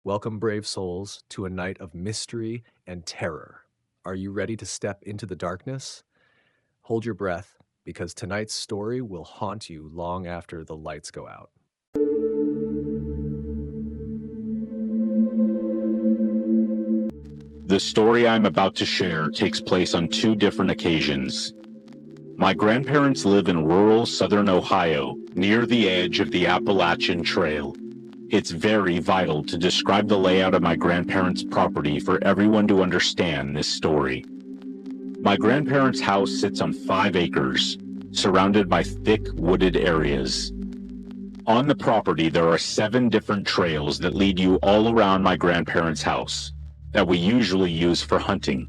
Welcome, brave souls, to a night of mystery and terror. Are you ready to step into the darkness? Hold your breath, because tonight's story will haunt you long after the lights go out. The story I'm about to share takes place on two different occasions. My grandparents live in rural southern Ohio, near the edge of the Appalachian Trail. It's very vital to describe the layout of my grandparents' property for everyone to understand this story. My grandparents' house sits on 5 acres, surrounded by thick wooded areas. On the property, there are 7 different trails that lead you all around my grandparents' house that we usually use for hunting.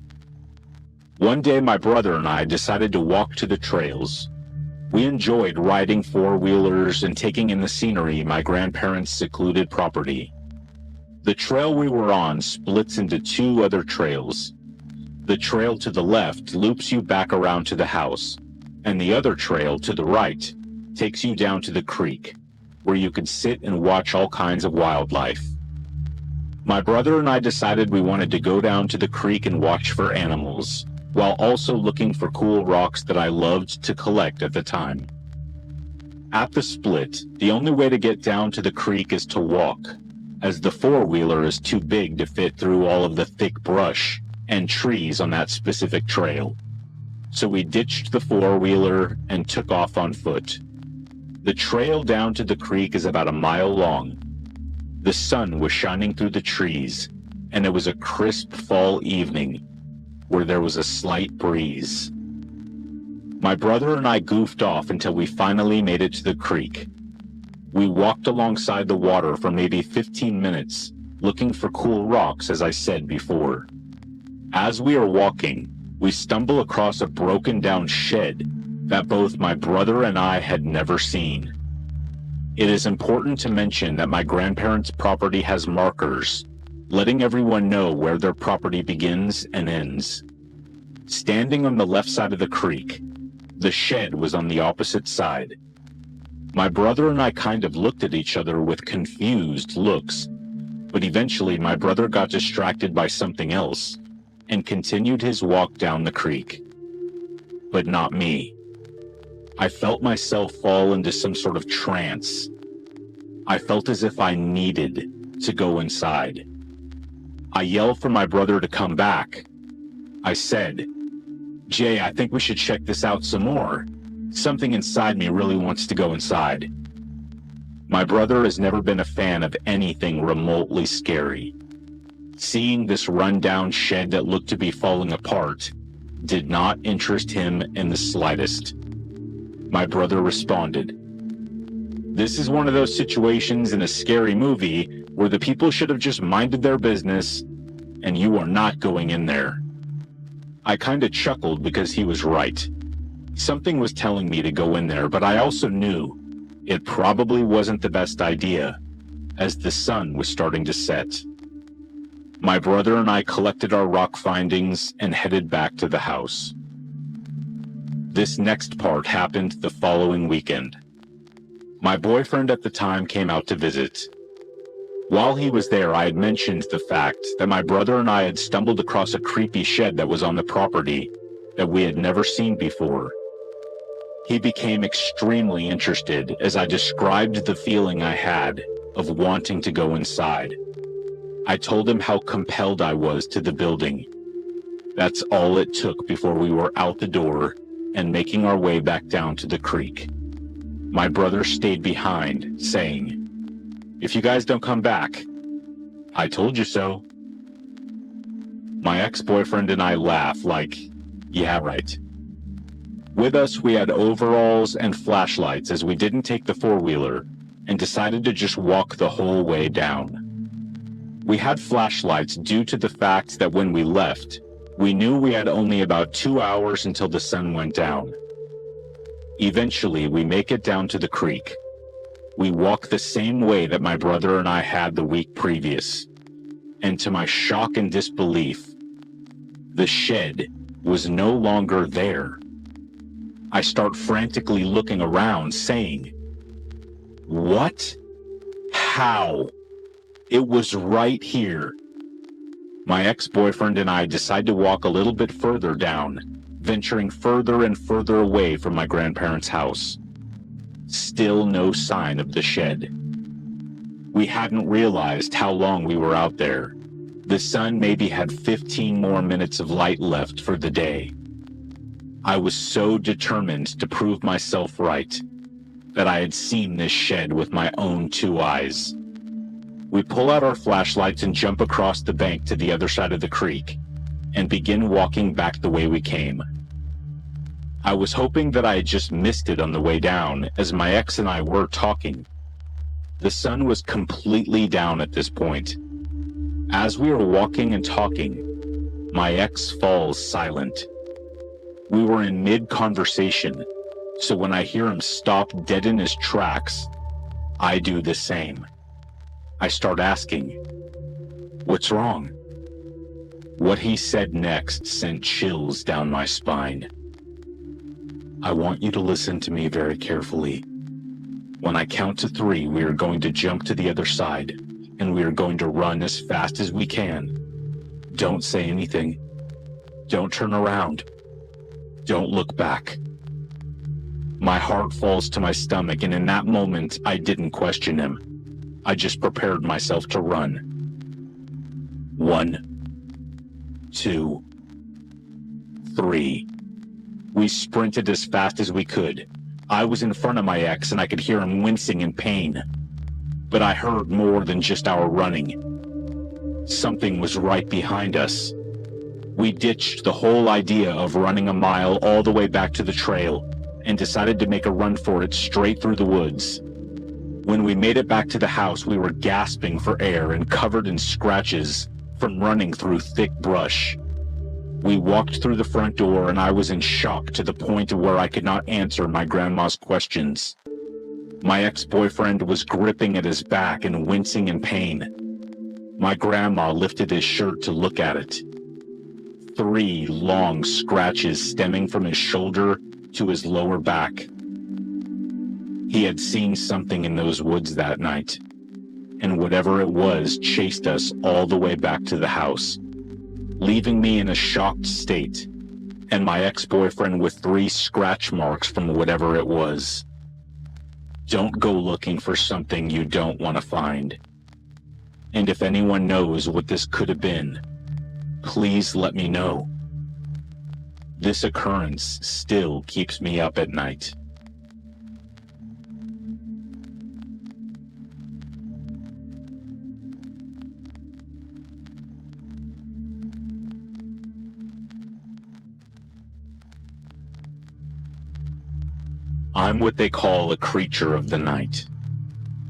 One day, my brother and I decided to walk to the trails. We enjoyed riding four-wheelers and taking in the scenery my grandparents' secluded property. The trail we were on splits into 2 other trails. The trail to the left loops you back around to the house, and the other trail to the right takes you down to the creek, where you could sit and watch all kinds of wildlife. My brother and I decided we wanted to go down to the creek and watch for animals, while also looking for cool rocks that I loved to collect at the time. At the split, the only way to get down to the creek is to walk, as the four-wheeler is too big to fit through all of the thick brush and trees on that specific trail. So we ditched the four-wheeler and took off on foot. The trail down to the creek is about a mile long. The sun was shining through the trees, and it was a crisp fall evening where there was a slight breeze. My brother and I goofed off until we finally made it to the creek. We walked alongside the water for maybe 15 minutes, looking for cool rocks, as I said before. As we are walking, we stumble across a broken-down shed that both my brother and I had never seen. It is important to mention that my grandparents' property has markers, letting everyone know where their property begins and ends. Standing on the left side of the creek, the shed was on the opposite side. My brother and I kind of looked at each other with confused looks, but eventually my brother got distracted by something else and continued his walk down the creek. But not me. I felt myself fall into some sort of trance. I felt as if I needed to go inside. I yelled for my brother to come back. I said, "Jay, I think we should check this out some more. Something inside me really wants to go inside." My brother has never been a fan of anything remotely scary. Seeing this rundown shed that looked to be falling apart did not interest him in the slightest. My brother responded, "This is one of those situations in a scary movie where the people should have just minded their business, and you are not going in there." I kinda chuckled because he was right. Something was telling me to go in there, but I also knew it probably wasn't the best idea, as the sun was starting to set. My brother and I collected our rock findings and headed back to the house. This next part happened the following weekend. My boyfriend at the time came out to visit. While he was there, I had mentioned the fact that my brother and I had stumbled across a creepy shed that was on the property that we had never seen before. He became extremely interested as I described the feeling I had of wanting to go inside. I told him how compelled I was to the building. That's all it took before we were out the door and making our way back down to the creek. My brother stayed behind, saying, "If you guys don't come back, I told you so." My ex-boyfriend and I laugh like, yeah, right. With us, we had overalls and flashlights as we didn't take the four-wheeler and decided to just walk the whole way down. We had flashlights due to the fact that when we left, we knew we had only about 2 hours until the sun went down. Eventually, we make it down to the creek. We walk the same way that my brother and I had the week previous. And to my shock and disbelief, the shed was no longer there. I start frantically looking around, saying, "What? How? It was right here. My ex-boyfriend and I decided to walk a little bit further down, venturing further and further away from my grandparents' house. Still no sign of the shed. We hadn't realized how long we were out there. The sun maybe had 15 more minutes of light left for the day. I was so determined to prove myself right that I had seen this shed with my own 2 eyes. We pull out our flashlights and jump across the bank to the other side of the creek and begin walking back the way we came. I was hoping that I had just missed it on the way down, as my ex and I were talking. The sun was completely down at this point. As we were walking and talking, my ex falls silent. We were in mid-conversation, so when I hear him stop dead in his tracks, I do the same. I start asking, "What's wrong?" What he said next sent chills down my spine. "I want you to listen to me very carefully. When I count to 3, we are going to jump to the other side, and we are going to run as fast as we can. Don't say anything. Don't turn around. Don't look back." My heart falls to my stomach, and in that moment, I didn't question him. I just prepared myself to run. 1, 2, 3. We sprinted as fast as we could. I was in front of my ex, and I could hear him wincing in pain. But I heard more than just our running. Something was right behind us. We ditched the whole idea of running a mile all the way back to the trail and decided to make a run for it straight through the woods. When we made it back to the house, we were gasping for air and covered in scratches from running through thick brush. We walked through the front door, and I was in shock to the point where I could not answer my grandma's questions. My ex-boyfriend was gripping at his back and wincing in pain. My grandma lifted his shirt to look at it. 3 long scratches stemming from his shoulder to his lower back. He had seen something in those woods that night, and whatever it was chased us all the way back to the house, leaving me in a shocked state, and my ex-boyfriend with 3 scratch marks from whatever it was. Don't go looking for something you don't want to find. And if anyone knows what this could have been, please let me know. This occurrence still keeps me up at night. I'm what they call a creature of the night.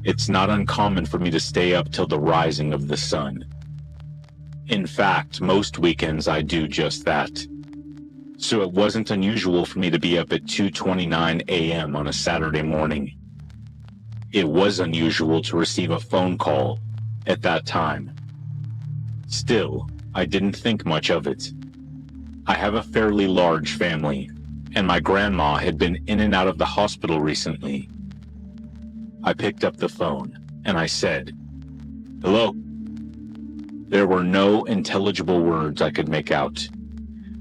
It's not uncommon for me to stay up till the rising of the sun. In fact, most weekends I do just that. So it wasn't unusual for me to be up at 2:29 a.m. on a Saturday morning. It was unusual to receive a phone call at that time. Still, I didn't think much of it. I have a fairly large family, and my grandma had been in and out of the hospital recently. I picked up the phone, and I said, "Hello?" There were no intelligible words I could make out.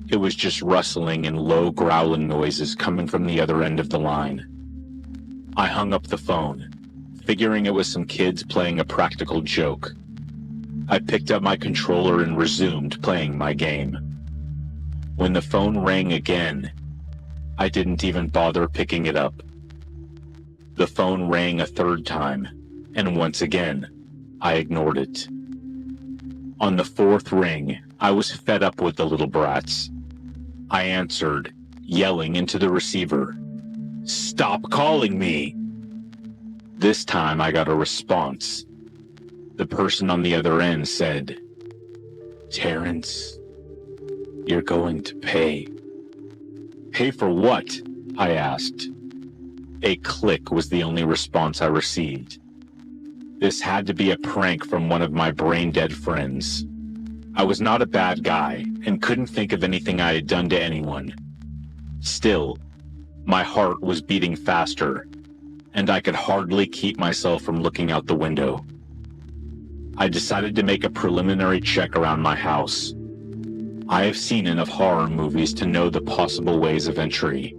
It was just rustling and low growling noises coming from the other end of the line. I hung up the phone, figuring it was some kids playing a practical joke. I picked up my controller and resumed playing my game. When the phone rang again, I didn't even bother picking it up. The phone rang a 3rd time, and once again, I ignored it. On the 4th ring, I was fed up with the little brats. I answered, yelling into the receiver, "Stop calling me!" This time I got a response. The person on the other end said, "Terrence, you're going to pay." "Pay for what?" I asked. A click was the only response I received. This had to be a prank from one of my brain-dead friends. I was not a bad guy and couldn't think of anything I had done to anyone. Still, my heart was beating faster, and I could hardly keep myself from looking out the window. I decided to make a preliminary check around my house. I have seen enough horror movies to know the possible ways of entry.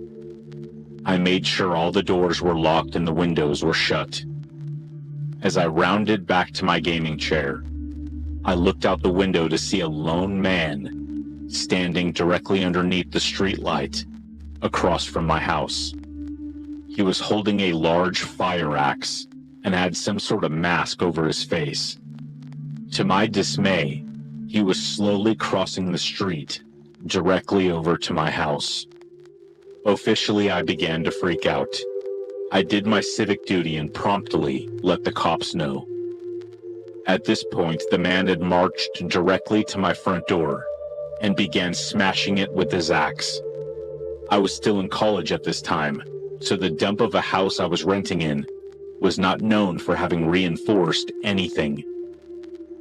I made sure all the doors were locked and the windows were shut. As I rounded back to my gaming chair, I looked out the window to see a lone man standing directly underneath the streetlight across from my house. He was holding a large fire axe and had some sort of mask over his face. To my dismay, he was slowly crossing the street directly over to my house. Officially, I began to freak out. I did my civic duty and promptly let the cops know. At this point, the man had marched directly to my front door and began smashing it with his axe. I was still in college at this time, so the dump of a house I was renting in was not known for having reinforced anything.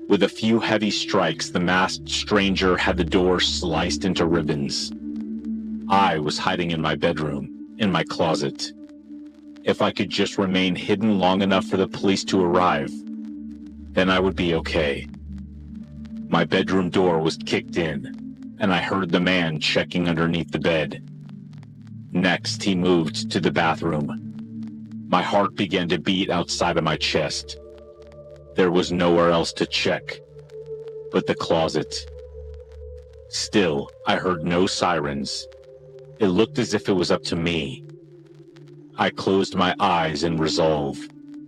With a few heavy strikes, the masked stranger had the door sliced into ribbons. I was hiding in my bedroom, in my closet. If I could just remain hidden long enough for the police to arrive, then I would be okay. My bedroom door was kicked in, and I heard the man checking underneath the bed. Next, he moved to the bathroom. My heart began to beat outside of my chest. There was nowhere else to check but the closet. Still, I heard no sirens. It looked as if it was up to me. I closed my eyes in resolve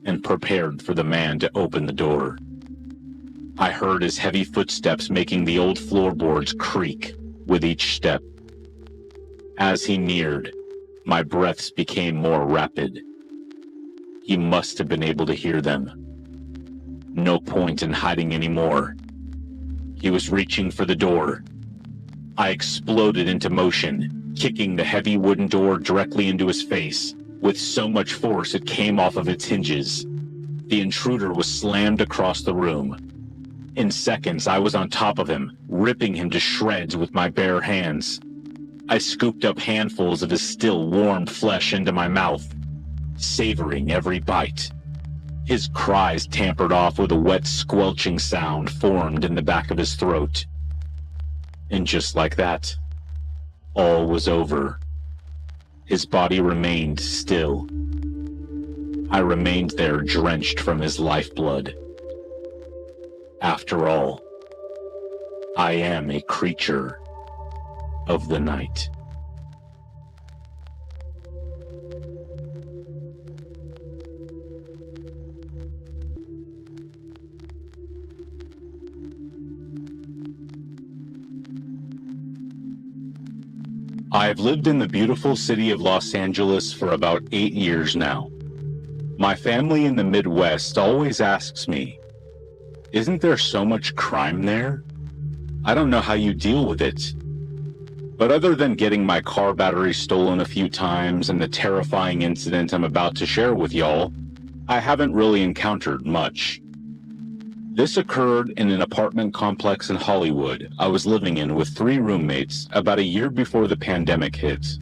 and prepared for the man to open the door. I heard his heavy footsteps making the old floorboards creak with each step. As he neared, my breaths became more rapid. He must have been able to hear them. No point in hiding anymore. He was reaching for the door. I exploded into motion, kicking the heavy wooden door directly into his face, with so much force it came off of its hinges. The intruder was slammed across the room. In seconds, I was on top of him, ripping him to shreds with my bare hands. I scooped up handfuls of his still warm flesh into my mouth, savoring every bite. His cries tampered off with a wet squelching sound formed in the back of his throat. And just like that, all was over. His body remained still. I remained there drenched from his lifeblood. After all, I am a creature of the night. I've lived in the beautiful city of Los Angeles for about 8 years now. My family in the Midwest always asks me, "Isn't there so much crime there? I don't know how you deal with it." But other than getting my car battery stolen a few times and the terrifying incident I'm about to share with y'all, I haven't really encountered much. This occurred in an apartment complex in Hollywood I was living in with 3 roommates about a year before the pandemic hit.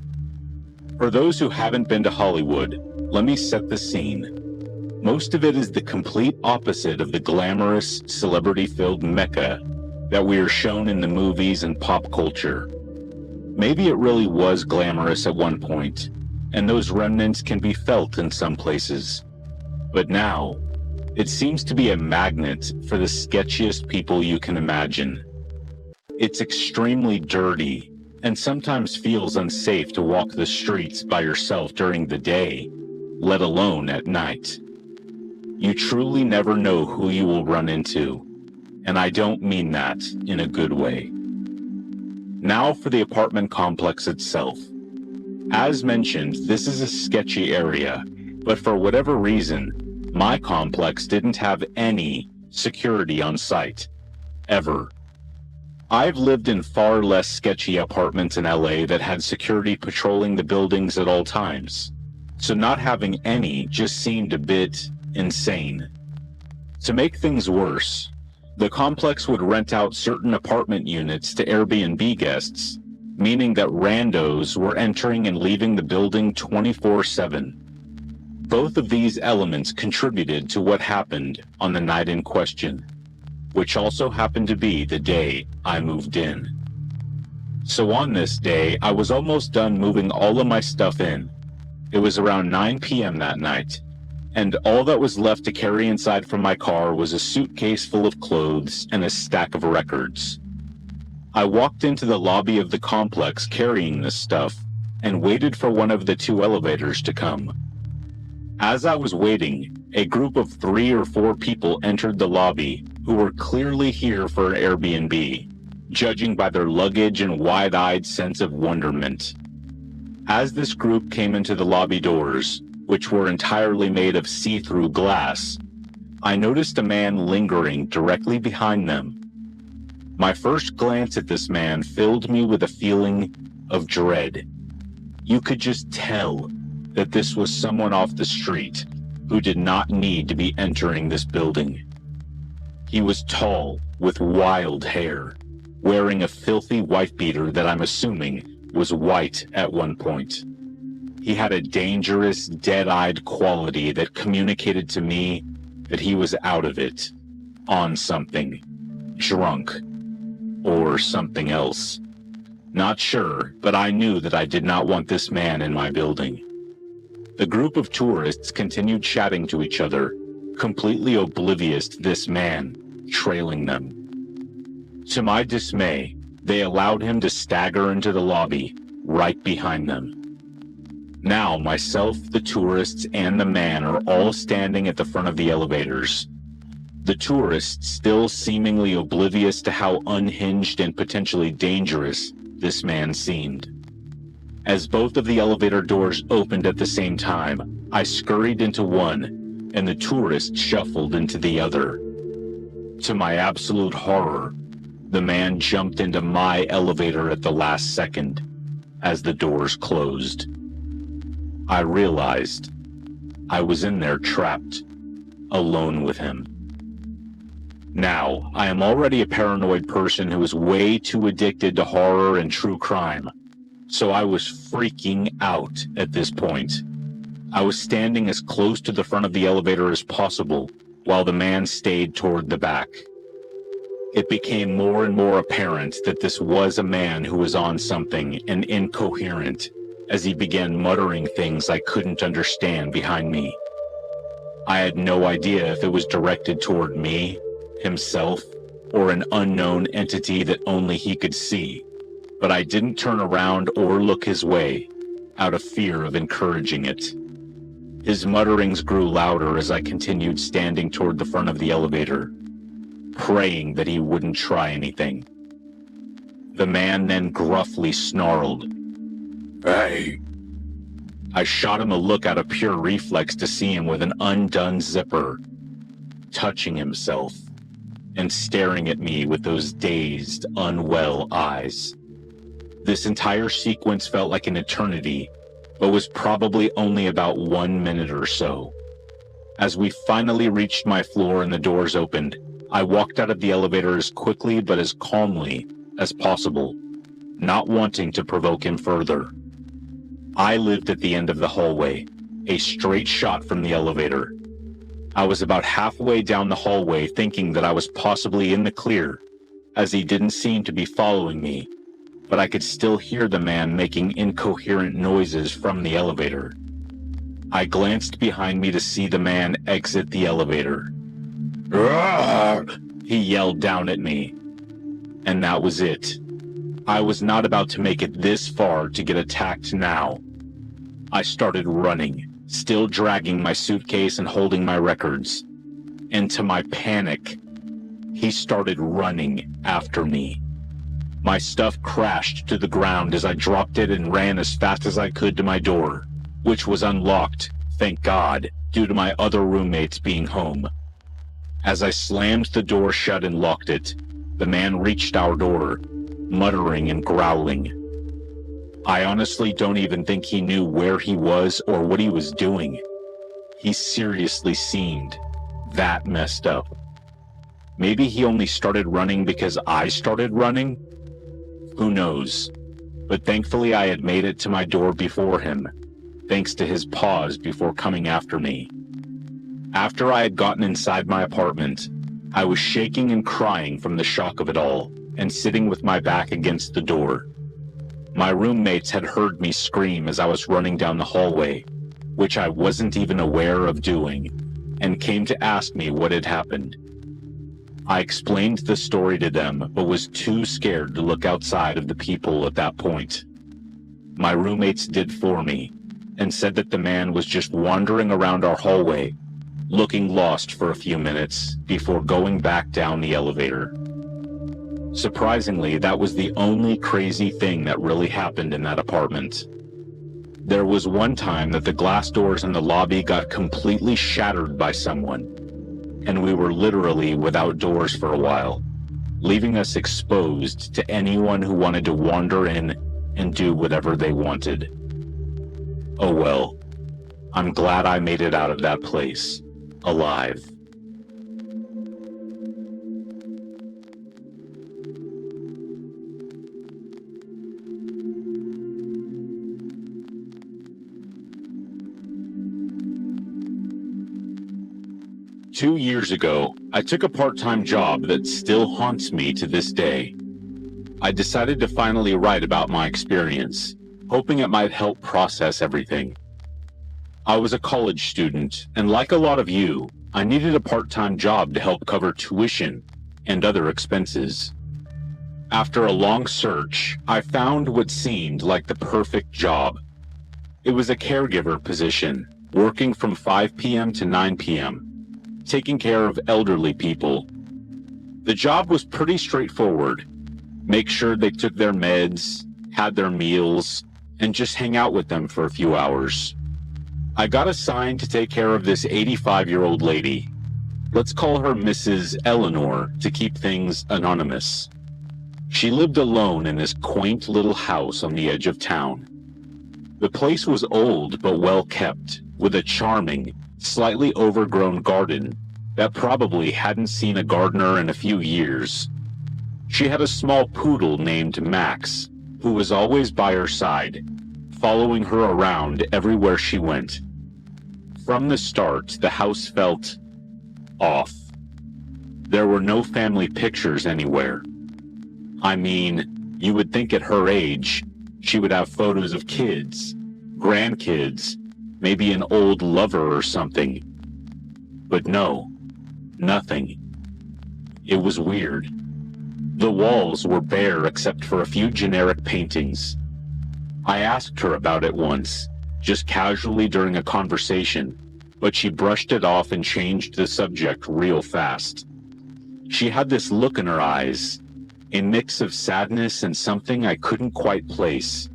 For those who haven't been to Hollywood, let me set the scene. Most of it is the complete opposite of the glamorous, celebrity-filled mecca that we are shown in the movies and pop culture. Maybe it really was glamorous at one point, and those remnants can be felt in some places. But now, it seems to be a magnet for the sketchiest people you can imagine. It's extremely dirty, and sometimes feels unsafe to walk the streets by yourself during the day, let alone at night. You truly never know who you will run into, and I don't mean that in a good way. Now for the apartment complex itself. As mentioned, this is a sketchy area, but for whatever reason, my complex didn't have any security on site, ever. I've lived in far less sketchy apartments in LA that had security patrolling the buildings at all times, so not having any just seemed a bit insane. To make things worse, the complex would rent out certain apartment units to Airbnb guests, meaning that randos were entering and leaving the building 24/7. Both of these elements contributed to what happened on the night in question. which also happened to be the day I moved in. So on this day, I was almost done moving all of my stuff in. It was around 9 p.m. that night, and all that was left to carry inside from my car was a suitcase full of clothes and a stack of records. I walked into the lobby of the complex carrying this stuff and waited for one of the 2 elevators to come. As I was waiting, a group of 3 or 4 people entered the lobby who were clearly here for an Airbnb, judging by their luggage and wide-eyed sense of wonderment. As this group came into the lobby doors, which were entirely made of see-through glass, I noticed a man lingering directly behind them. My first glance at this man filled me with a feeling of dread. You could just tell that this was someone off the street who did not need to be entering this building. He was tall, with wild hair, wearing a filthy wife beater that I'm assuming was white at one point. He had a dangerous, dead-eyed quality that communicated to me that he was out of it, on something, drunk, or something else. Not sure, but I knew that I did not want this man in my building. The group of tourists continued chatting to each other, completely oblivious to this man trailing them. To my dismay, they allowed him to stagger into the lobby, right behind them. Now myself, the tourists, and the man are all standing at the front of the elevators. The tourists still seemingly oblivious to how unhinged and potentially dangerous this man seemed. As both of the elevator doors opened at the same time, I scurried into one, and the tourist shuffled into the other. To my absolute horror, the man jumped into my elevator at the last second, as the doors closed. I realized I was in there trapped, alone with him. Now, I am already a paranoid person who is way too addicted to horror and true crime, so I was freaking out at this point. I was standing as close to the front of the elevator as possible, while the man stayed toward the back. It became more and more apparent that this was a man who was on something and incoherent, as he began muttering things I couldn't understand behind me. I had no idea if it was directed toward me, himself, or an unknown entity that only he could see, but I didn't turn around or look his way, out of fear of encouraging it. His mutterings grew louder as I continued standing toward the front of the elevator, praying that he wouldn't try anything. The man then gruffly snarled, "Hey!" I shot him a look out of pure reflex to see him with an undone zipper, touching himself, and staring at me with those dazed, unwell eyes. This entire sequence felt like an eternity, but was probably only about 1 minute or so. As we finally reached my floor and the doors opened, I walked out of the elevator as quickly but as calmly as possible, not wanting to provoke him further. I lived at the end of the hallway, a straight shot from the elevator. I was about halfway down the hallway thinking that I was possibly in the clear, as he didn't seem to be following me, but I could still hear the man making incoherent noises from the elevator. I glanced behind me to see the man exit the elevator. "Roar!" he yelled down at me. And that was it. I was not about to make it this far to get attacked now. I started running, still dragging my suitcase and holding my records. And to my panic, he started running after me. My stuff crashed to the ground as I dropped it and ran as fast as I could to my door, which was unlocked, thank God, due to my other roommates being home. As I slammed the door shut and locked it, the man reached our door, muttering and growling. I honestly don't even think he knew where he was or what he was doing. He seriously seemed that messed up. Maybe he only started running because I started running? Who knows? But thankfully I had made it to my door before him, thanks to his pause before coming after me. After I had gotten inside my apartment, I was shaking and crying from the shock of it all, and sitting with my back against the door. My roommates had heard me scream as I was running down the hallway, which I wasn't even aware of doing, and came to ask me what had happened. I explained the story to them, but was too scared to look outside of the people at that point. My roommates did for me, and said that the man was just wandering around our hallway, looking lost for a few minutes before going back down the elevator. Surprisingly, that was the only crazy thing that really happened in that apartment. There was one time that the glass doors in the lobby got completely shattered by someone, and we were literally without doors for a while, leaving us exposed to anyone who wanted to wander in and do whatever they wanted. Oh well, I'm glad I made it out of that place, alive. Two years ago, I took a part-time job that still haunts me to this day. I decided to finally write about my experience, hoping it might help process everything. I was a college student, and like a lot of you, I needed a part-time job to help cover tuition and other expenses. After a long search, I found what seemed like the perfect job. It was a caregiver position, working from 5 p.m. to 9 p.m., taking care of elderly people. The job was pretty straightforward. Make sure they took their meds, had their meals, and just hang out with them for a few hours. I got assigned to take care of this 85-year-old lady. Let's call her Mrs. Eleanor to keep things anonymous. She lived alone in this quaint little house on the edge of town. The place was old but well kept, with a charming, slightly overgrown garden that probably hadn't seen a gardener in a few years. She had a small poodle named Max, who was always by her side, following her around everywhere she went. From the start, the house felt off. There were no family pictures anywhere. I mean, you would think at her age, she would have photos of kids, grandkids, maybe an old lover or something. But no, nothing. It was weird. The walls were bare except for a few generic paintings. I asked her about it once, just casually during a conversation, but she brushed it off and changed the subject real fast. She had this look in her eyes, a mix of sadness and something I couldn't quite place.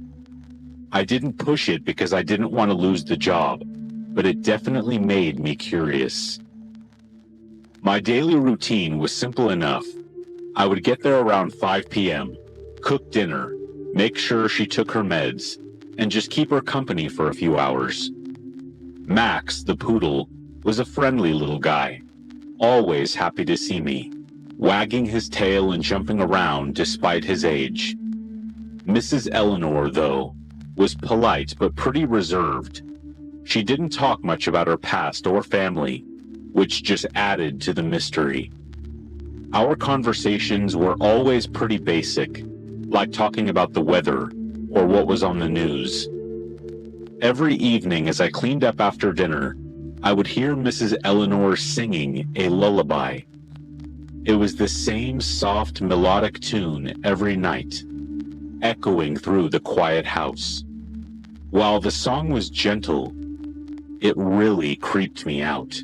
I didn't push it because I didn't want to lose the job, but it definitely made me curious. My daily routine was simple enough. I would get there around 5 p.m., cook dinner, make sure she took her meds, and just keep her company for a few hours. Max, the poodle, was a friendly little guy, always happy to see me, wagging his tail and jumping around despite his age. Mrs. Eleanor, though, was polite but pretty reserved. She didn't talk much about her past or family, which just added to the mystery. Our conversations were always pretty basic, like talking about the weather or what was on the news. Every evening as I cleaned up after dinner, I would hear Mrs. Eleanor singing a lullaby. It was the same soft melodic tune every night, echoing through the quiet house. While the song was gentle, it really creeped me out.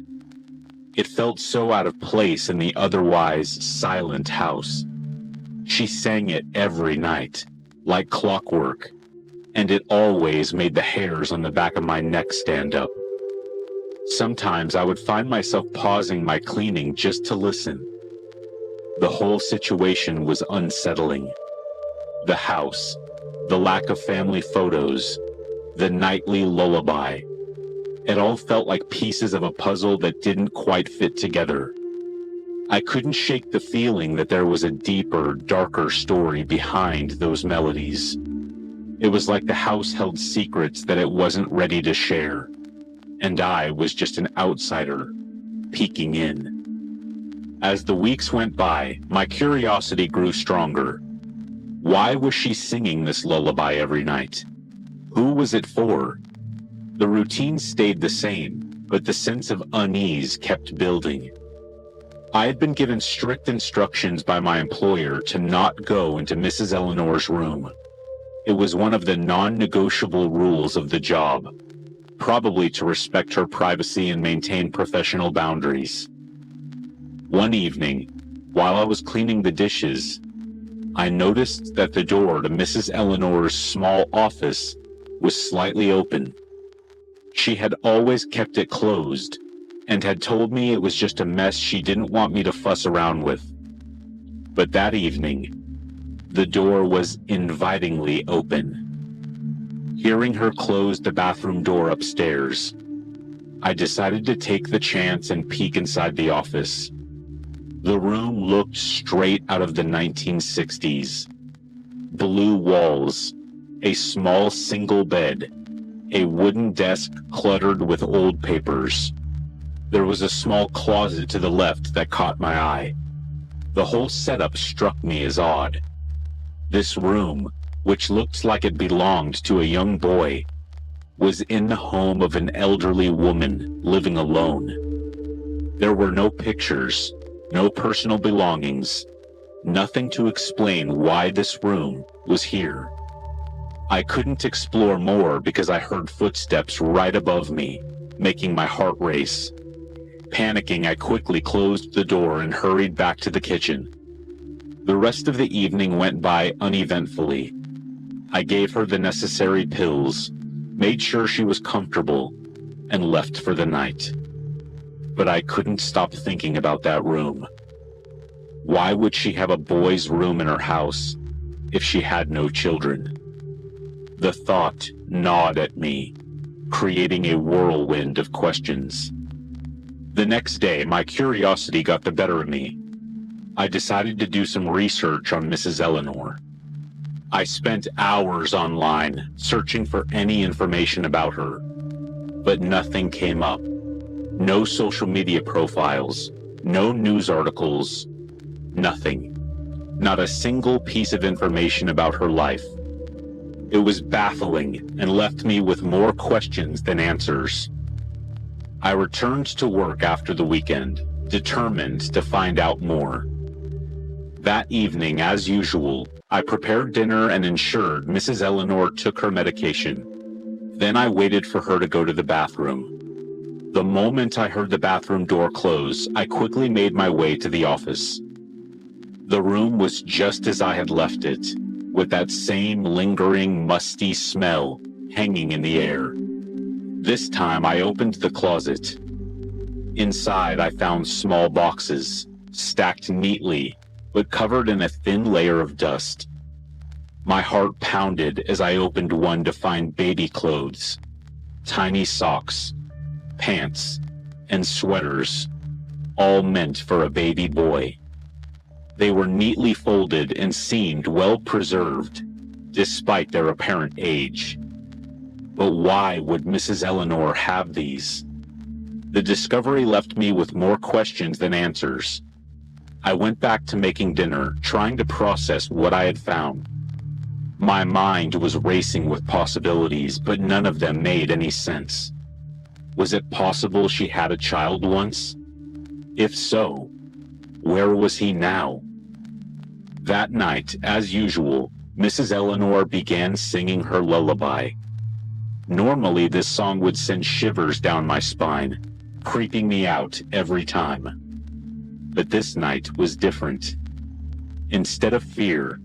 It felt so out of place in the otherwise silent house. She sang it every night, like clockwork, and it always made the hairs on the back of my neck stand up. Sometimes I would find myself pausing my cleaning just to listen. The whole situation was unsettling. The house, the lack of family photos, the nightly lullaby. It all felt like pieces of a puzzle that didn't quite fit together. I couldn't shake the feeling that there was a deeper, darker story behind those melodies. It was like the house held secrets that it wasn't ready to share, and I was just an outsider peeking in. As the weeks went by, my curiosity grew stronger. Why was she singing this lullaby every night? Who was it for? The routine stayed the same, but the sense of unease kept building. I had been given strict instructions by my employer to not go into Mrs. Eleanor's room. It was one of the non-negotiable rules of the job, probably to respect her privacy and maintain professional boundaries. One evening, while I was cleaning the dishes, I noticed that the door to Mrs. Eleanor's small office was slightly open. She had always kept it closed and had told me it was just a mess she didn't want me to fuss around with. But that evening, the door was invitingly open. Hearing her close the bathroom door upstairs, I decided to take the chance and peek inside the office. The room looked straight out of the 1960s. Blue walls, a small single bed, a wooden desk cluttered with old papers. There was a small closet to the left that caught my eye. The whole setup struck me as odd. This room, which looked like it belonged to a young boy, was in the home of an elderly woman living alone. There were no pictures, no personal belongings, nothing to explain why this room was here. I couldn't explore more because I heard footsteps right above me, making my heart race. Panicking, I quickly closed the door and hurried back to the kitchen. The rest of the evening went by uneventfully. I gave her the necessary pills, made sure she was comfortable, and left for the night. But I couldn't stop thinking about that room. Why would she have a boy's room in her house if she had no children? The thought gnawed at me, creating a whirlwind of questions. The next day, my curiosity got the better of me. I decided to do some research on Mrs. Eleanor. I spent hours online searching for any information about her, but nothing came up. No social media profiles, no news articles, nothing. Not a single piece of information about her life. It was baffling and left me with more questions than answers. I returned to work after the weekend, determined to find out more. That evening, as usual, I prepared dinner and ensured Mrs. Eleanor took her medication. Then I waited for her to go to the bathroom. The moment I heard the bathroom door close, I quickly made my way to the office. The room was just as I had left it, with that same lingering, musty smell hanging in the air. This time I opened the closet. Inside I found small boxes, stacked neatly, but covered in a thin layer of dust. My heart pounded as I opened one to find baby clothes, tiny socks, pants, and sweaters, all meant for a baby boy. They were neatly folded and seemed well preserved, despite their apparent age. But why would Mrs. Eleanor have these? The discovery left me with more questions than answers. I went back to making dinner, trying to process what I had found. My mind was racing with possibilities, but none of them made any sense. Was it possible she had a child once? If so, where was he now? That night, as usual, Mrs. Eleanor began singing her lullaby. Normally, this song would send shivers down my spine, creeping me out every time. But this night was different. Instead of fear,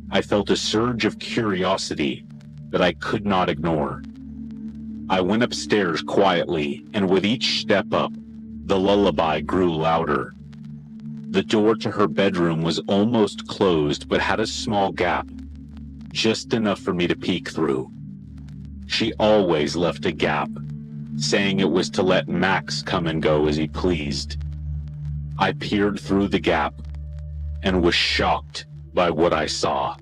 I felt a surge of curiosity that I could not ignore. I went upstairs quietly, and with each step up, the lullaby grew louder. The door to her bedroom was almost closed, but had a small gap, just enough for me to peek through. She always left a gap, saying it was to let Max come and go as he pleased. I peered through the gap and was shocked by what I saw.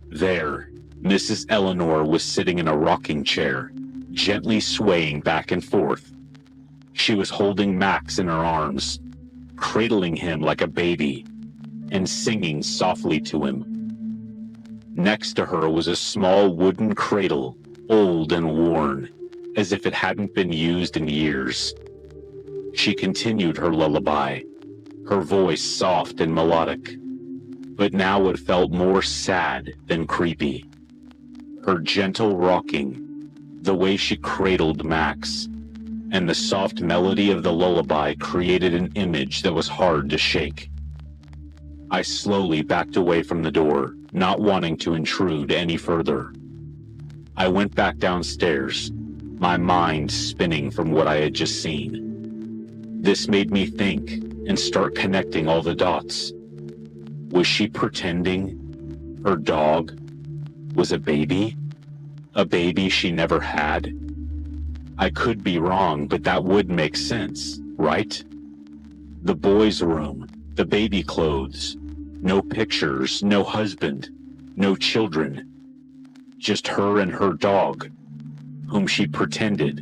There, Mrs. Eleanor was sitting in a rocking chair, gently swaying back and forth. She was holding Max in her arms, cradling him like a baby and singing softly to him. Next to her was a small wooden cradle, old and worn, as if it hadn't been used in years. She continued her lullaby, her voice soft and melodic, but now it felt more sad than creepy. Her gentle rocking, the way she cradled Max, and the soft melody of the lullaby created an image that was hard to shake. I slowly backed away from the door, not wanting to intrude any further. I went back downstairs, my mind spinning from what I had just seen. This made me think and start connecting all the dots. Was she pretending her dog was a baby she never had? I could be wrong, but that would make sense, right? The boys' room, the baby clothes, no pictures, no husband, no children, just her and her dog, whom she pretended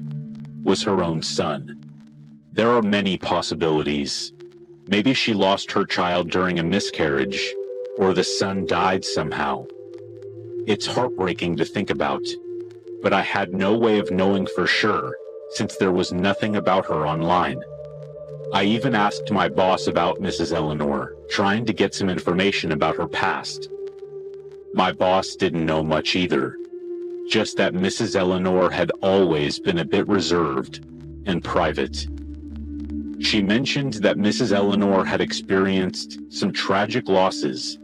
was her own son. There are many possibilities. Maybe she lost her child during a miscarriage, or the son died somehow. It's heartbreaking to think about, but I had no way of knowing for sure, since there was nothing about her online. I even asked my boss about Mrs. Eleanor, trying to get some information about her past. My boss didn't know much either, just that Mrs. Eleanor had always been a bit reserved and private. She mentioned that Mrs. Eleanor had experienced some tragic losses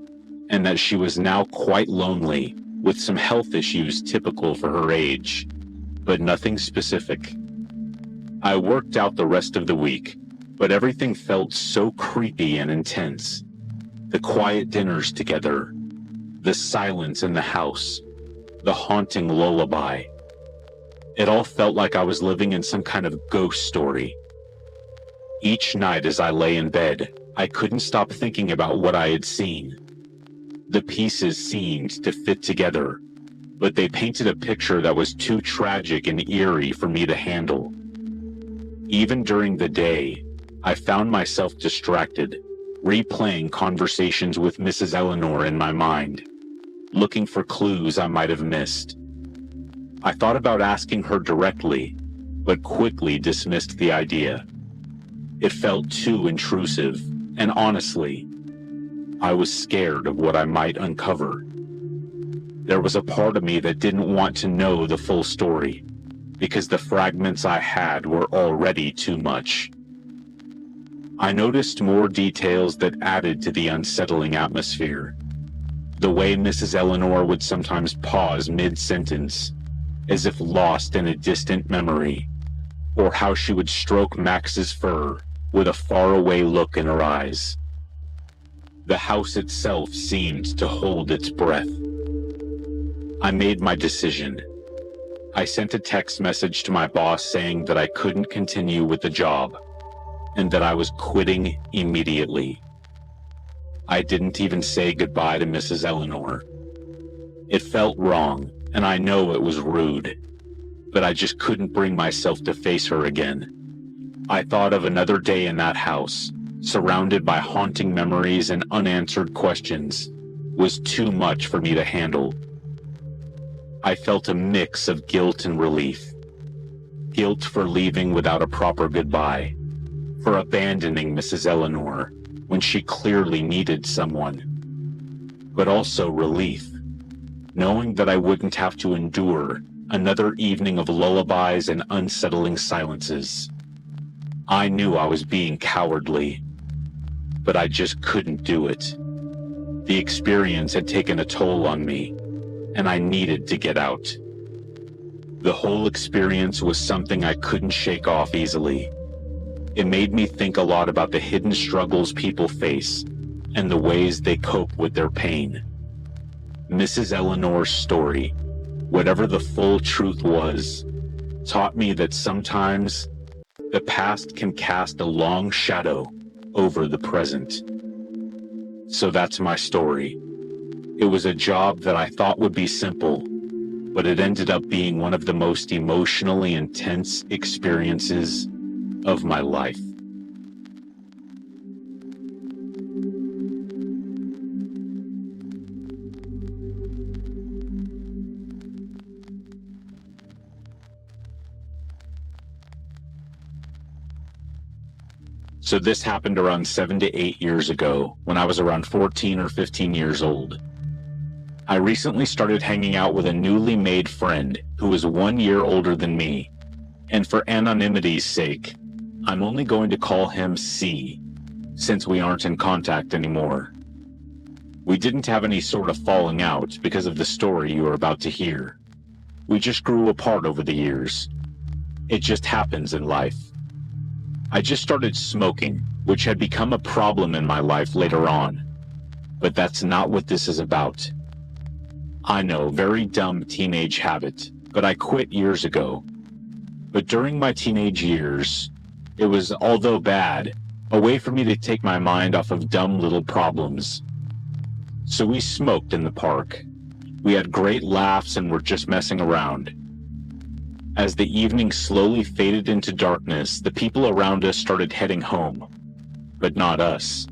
and that she was now quite lonely with some health issues typical for her age, but nothing specific. I worked out the rest of the week, but everything felt so creepy and intense. The quiet dinners together, the silence in the house, the haunting lullaby. It all felt like I was living in some kind of ghost story. Each night as I lay in bed, I couldn't stop thinking about what I had seen. The pieces seemed to fit together, but they painted a picture that was too tragic and eerie for me to handle. Even during the day, I found myself distracted, replaying conversations with Mrs. Eleanor in my mind, looking for clues I might have missed. I thought about asking her directly, but quickly dismissed the idea. It felt too intrusive, and honestly, I was scared of what I might uncover. There was a part of me that didn't want to know the full story, because the fragments I had were already too much. I noticed more details that added to the unsettling atmosphere. The way Mrs. Eleanor would sometimes pause mid-sentence, as if lost in a distant memory, or how she would stroke Max's fur with a faraway look in her eyes. The house itself seemed to hold its breath. I made my decision. I sent a text message to my boss saying that I couldn't continue with the job, and that I was quitting immediately. I didn't even say goodbye to Mrs. Eleanor. It felt wrong, and I know it was rude, but I just couldn't bring myself to face her again. I thought of another day in that house, surrounded by haunting memories and unanswered questions, was too much for me to handle. I felt a mix of guilt and relief. Guilt for leaving without a proper goodbye, for abandoning Mrs. Eleanor when she clearly needed someone, but also relief, knowing that I wouldn't have to endure another evening of lullabies and unsettling silences. I knew I was being cowardly, but I just couldn't do it. The experience had taken a toll on me, and I needed to get out. The whole experience was something I couldn't shake off easily. It made me think a lot about the hidden struggles people face and the ways they cope with their pain. Mrs. Eleanor's story, whatever the full truth was, taught me that sometimes the past can cast a long shadow over the present. So that's my story. It was a job that I thought would be simple, but it ended up being one of the most emotionally intense experiences of my life. So this happened around 7 to 8 years ago, when I was around 14 or 15 years old. I recently started hanging out with a newly made friend who is 1 year older than me, and for anonymity's sake, I'm only going to call him C, since we aren't in contact anymore. We didn't have any sort of falling out because of the story you are about to hear. We just grew apart over the years. It just happens in life. I just started smoking, which had become a problem in my life later on. But that's not what this is about. I know, very dumb teenage habit, but I quit years ago. But during my teenage years, it was, although bad, a way for me to take my mind off of dumb little problems. So we smoked in the park. We had great laughs and were just messing around. As the evening slowly faded into darkness, the people around us started heading home, but not us.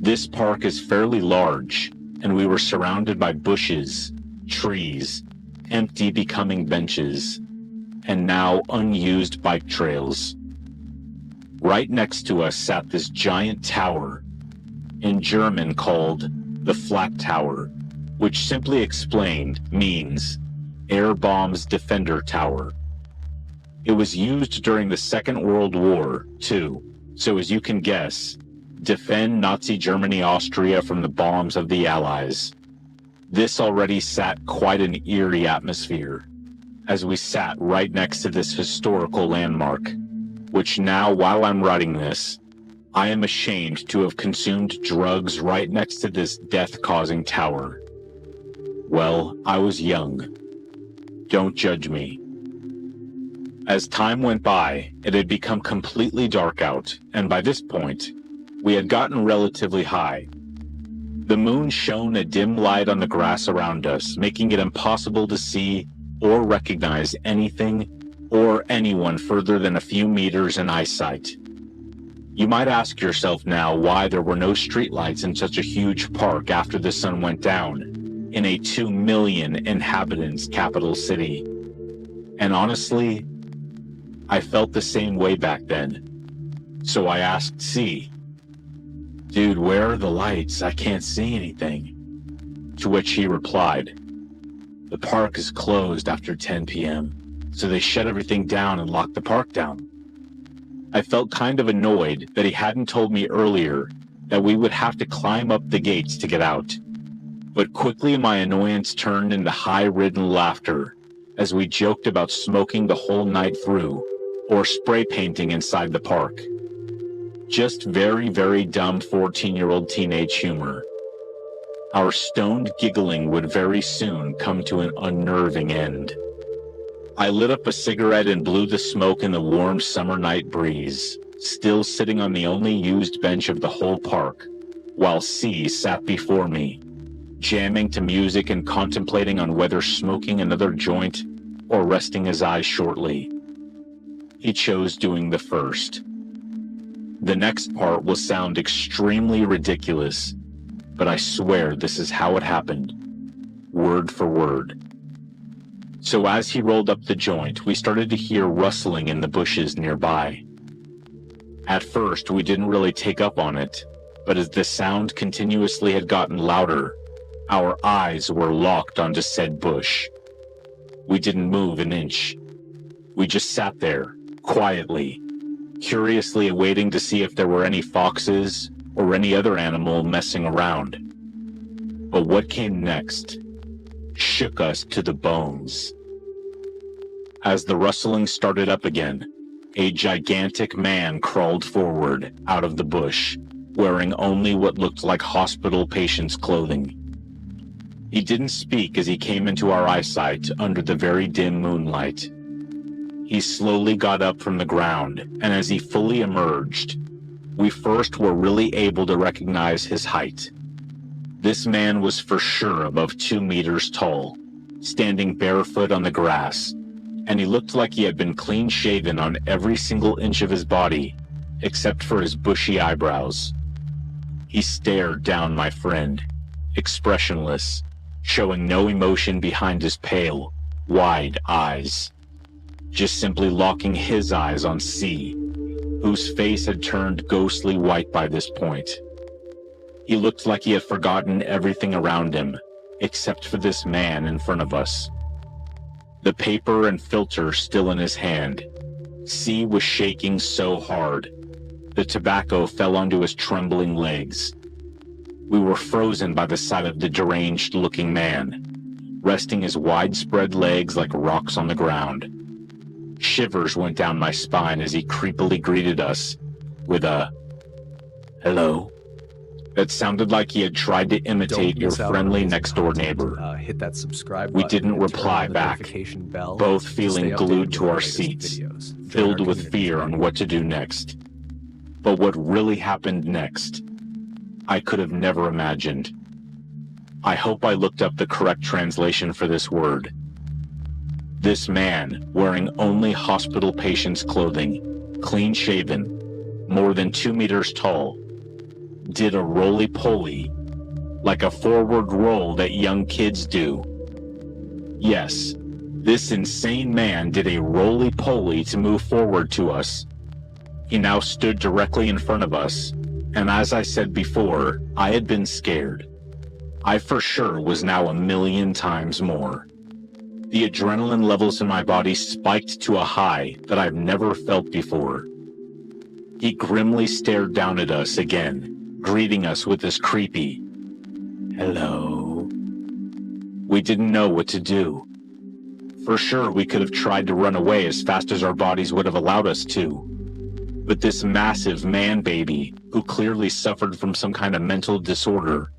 This park is fairly large, and we were surrounded by bushes, trees, empty becoming benches, and now unused bike trails. Right next to us sat this giant tower, in German called the Flat Tower, which simply explained means Air Bombs Defender Tower. It was used during the Second World War, too, so as you can guess, defend Nazi Germany Austria from the bombs of the Allies. This already sat quite an eerie atmosphere, as we sat right next to this historical landmark, which now, while I'm writing this, I am ashamed to have consumed drugs right next to this death-causing tower. Well, I was young. Don't judge me. As time went by, it had become completely dark out, and by this point, we had gotten relatively high. The moon shone a dim light on the grass around us, making it impossible to see or recognize anything or anyone further than a few meters in eyesight. You might ask yourself now why there were no streetlights in such a huge park after the sun went down, in a 2 million inhabitants capital city. And honestly, I felt the same way back then. So I asked C, "Dude, where are the lights? I can't see anything." To which he replied, "The park is closed after 10 p.m., so they shut everything down and locked the park down." I felt kind of annoyed that he hadn't told me earlier that we would have to climb up the gates to get out. But quickly my annoyance turned into high-ridden laughter as we joked about smoking the whole night through or spray painting inside the park. Just very, very dumb 14-year-old teenage humor. Our stoned giggling would very soon come to an unnerving end. I lit up a cigarette and blew the smoke in the warm summer night breeze, still sitting on the only used bench of the whole park, while C sat before me, jamming to music and contemplating on whether smoking another joint or resting his eyes shortly. He chose doing the first. The next part will sound extremely ridiculous, but I swear this is how it happened, word for word. So as he rolled up the joint, we started to hear rustling in the bushes nearby. At first, we didn't really take up on it, but as the sound continuously had gotten louder, our eyes were locked onto said bush. We didn't move an inch. We just sat there, quietly, curiously awaiting to see if there were any foxes or any other animal messing around. But what came next shook us to the bones. As the rustling started up again, a gigantic man crawled forward out of the bush, wearing only what looked like hospital patient's clothing. He didn't speak as he came into our eyesight under the very dim moonlight. He slowly got up from the ground, and as he fully emerged, we first were really able to recognize his height. This man was for sure above 2 meters tall, standing barefoot on the grass, and he looked like he had been clean shaven on every single inch of his body, except for his bushy eyebrows. He stared down my friend, expressionless, showing no emotion behind his pale, wide eyes, just simply locking his eyes on C. whose face had turned ghostly white by this point. He looked like he had forgotten everything around him, except for this man in front of us. The paper and filter still in his hand. C was shaking so hard. The tobacco fell onto his trembling legs. We were frozen by the sight of the deranged-looking man, resting his widespread legs like rocks on the ground. Shivers went down my spine as he creepily greeted us with a "hello" that sounded like he had tried to imitate your friendly next-door neighbor. Hit that subscribe We button didn't and turn reply on the back, notification bell both to feeling stay updated glued with to our our latest seats, videos. Join filled our with community fear today. on what to do next. But what really happened next, I could have never imagined. I hope I looked up the correct translation for this word. This man, wearing only hospital patient's clothing, clean-shaven, more than 2 meters tall, did a roly-poly, like a forward roll that young kids do. Yes, this insane man did a roly-poly to move forward to us. He now stood directly in front of us, and as I said before, I had been scared. I for sure was now 1,000,000 times more. The adrenaline levels in my body spiked to a high that I've never felt before. He grimly stared down at us again, greeting us with this creepy "hello." We didn't know what to do. For sure, we could have tried to run away as fast as our bodies would have allowed us to. But this massive man-baby, who clearly suffered from some kind of mental disorder,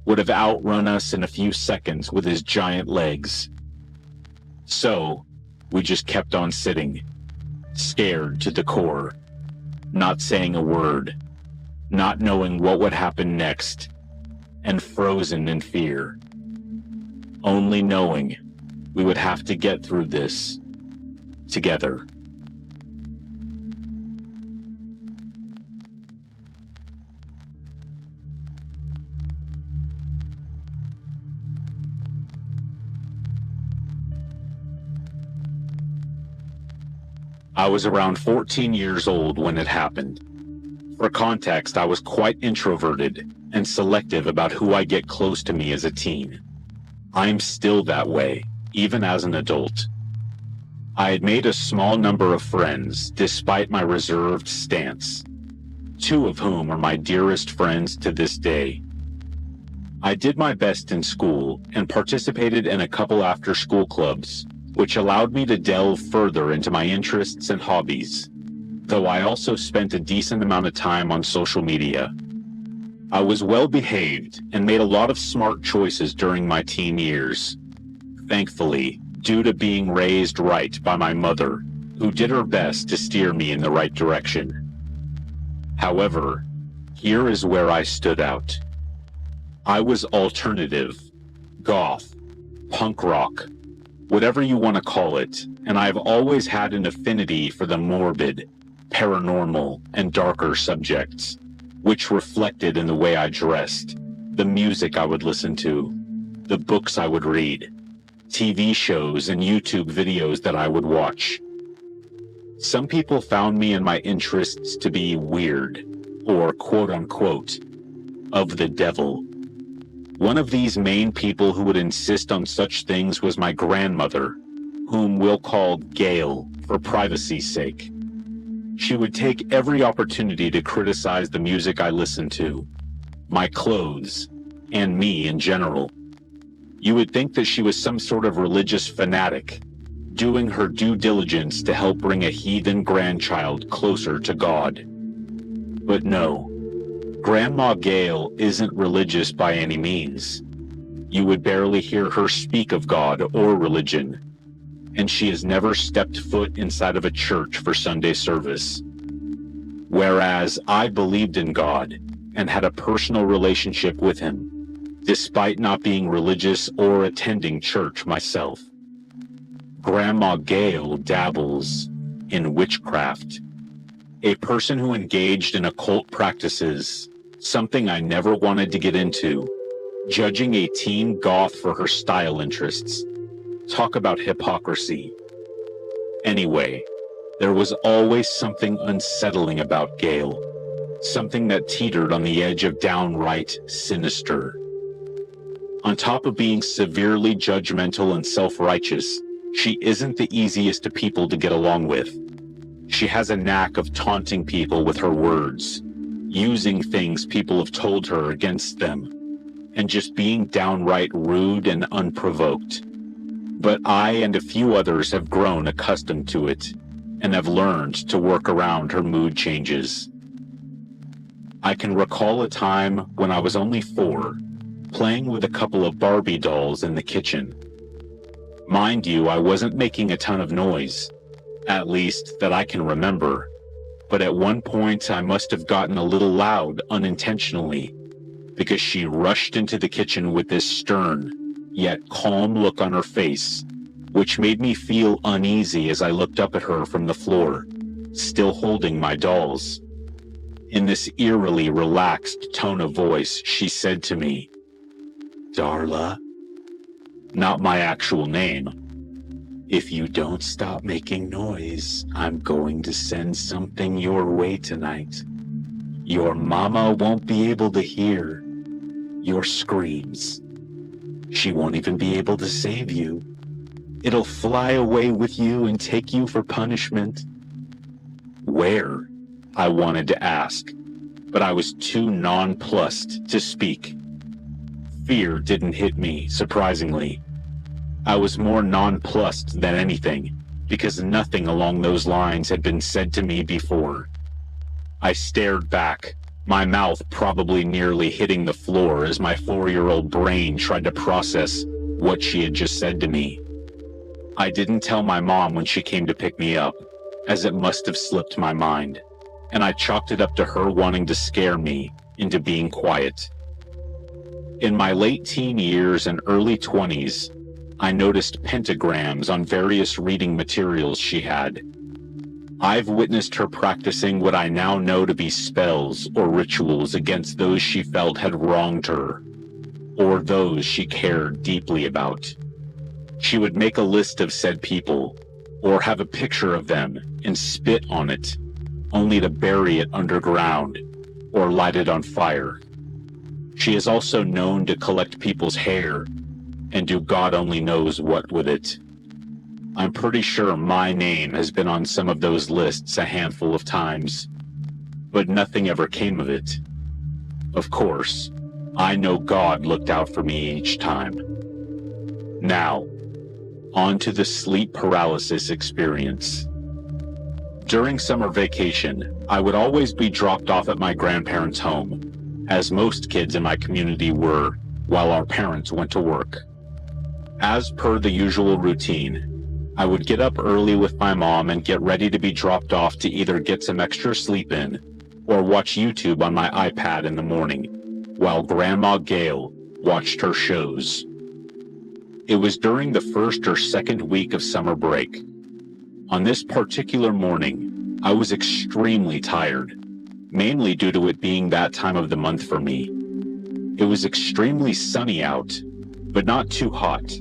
would have outrun us in a few seconds with his giant legs. So, we just kept on sitting, scared to the core, not saying a word, not knowing what would happen next, and frozen in fear. Only knowing we would have to get through this together. I was around 14 years old when it happened. For context, I was quite introverted and selective about who I get close to me as a teen. I'm still that way, even as an adult. I had made a small number of friends despite my reserved stance, 2 of whom are my dearest friends to this day. I did my best in school and participated in a couple after-school clubs, which allowed me to delve further into my interests and hobbies, though I also spent a decent amount of time on social media. I was well behaved and made a lot of smart choices during my teen years, thankfully, due to being raised right by my mother, who did her best to steer me in the right direction. However, here is where I stood out. I was alternative, goth, punk rock, whatever you want to call it, and I've always had an affinity for the morbid, paranormal, and darker subjects, which reflected in the way I dressed, the music I would listen to, the books I would read, TV shows and YouTube videos that I would watch. Some people found me and my interests to be weird, or quote-unquote, of the devil. One of these main people who would insist on such things was my grandmother, whom we'll call Gail for privacy's sake. She would take every opportunity to criticize the music I listened to, my clothes, and me in general. You would think that she was some sort of religious fanatic, doing her due diligence to help bring a heathen grandchild closer to God. But no, Grandma Gail isn't religious by any means. You would barely hear her speak of God or religion, and she has never stepped foot inside of a church for Sunday service. Whereas I believed in God and had a personal relationship with him, despite not being religious or attending church myself. Grandma Gail dabbles in witchcraft. A person who engaged in occult practices, something I never wanted to get into, judging a teen goth for her style interests. Talk about hypocrisy. Anyway, There was always something unsettling about Gail, something that teetered on the edge of downright sinister. On top of being severely judgmental and self-righteous, she isn't the easiest of people to get along with. She has a knack of taunting people with her words, using things people have told her against them, and just being downright rude and unprovoked. But I and a few others have grown accustomed to it, and have learned to work around her mood changes. I can recall a time when I was only 4, playing with a couple of Barbie dolls in the kitchen. Mind you, I wasn't making a ton of noise, at least that I can remember, but at one point I must have gotten a little loud unintentionally, because she rushed into the kitchen with this stern, yet calm look on her face, which made me feel uneasy as I looked up at her from the floor, still holding my dolls. In this eerily relaxed tone of voice, she said to me, "Darla," not my actual name, "if you don't stop making noise, I'm going to send something your way tonight. Your mama won't be able to hear your screams. She won't even be able to save you. It'll fly away with you and take you for punishment." Where? I wanted to ask, but I was too nonplussed to speak. Fear didn't hit me, surprisingly. I was more nonplussed than anything, because nothing along those lines had been said to me before. I stared back, my mouth probably nearly hitting the floor as my 4-year-old brain tried to process what she had just said to me. I didn't tell my mom when she came to pick me up, as it must have slipped my mind, and I chalked it up to her wanting to scare me into being quiet. In my late teen years and early 20s, I noticed pentagrams on various reading materials she had. I've witnessed her practicing what I now know to be spells or rituals against those she felt had wronged her, or those she cared deeply about. She would make a list of said people, or have a picture of them and spit on it, only to bury it underground or light it on fire. She is also known to collect people's hair and do God only knows what with it. I'm pretty sure my name has been on some of those lists a handful of times, but nothing ever came of it. Of course, I know God looked out for me each time. Now, on to the sleep paralysis experience. During summer vacation, I would always be dropped off at my grandparents' home, as most kids in my community were, while our parents went to work. As per the usual routine, I would get up early with my mom and get ready to be dropped off to either get some extra sleep in or watch YouTube on my iPad in the morning, while Grandma Gail watched her shows. It was during the first or second week of summer break. On this particular morning, I was extremely tired, mainly due to it being that time of the month for me. It was extremely sunny out, but not too hot.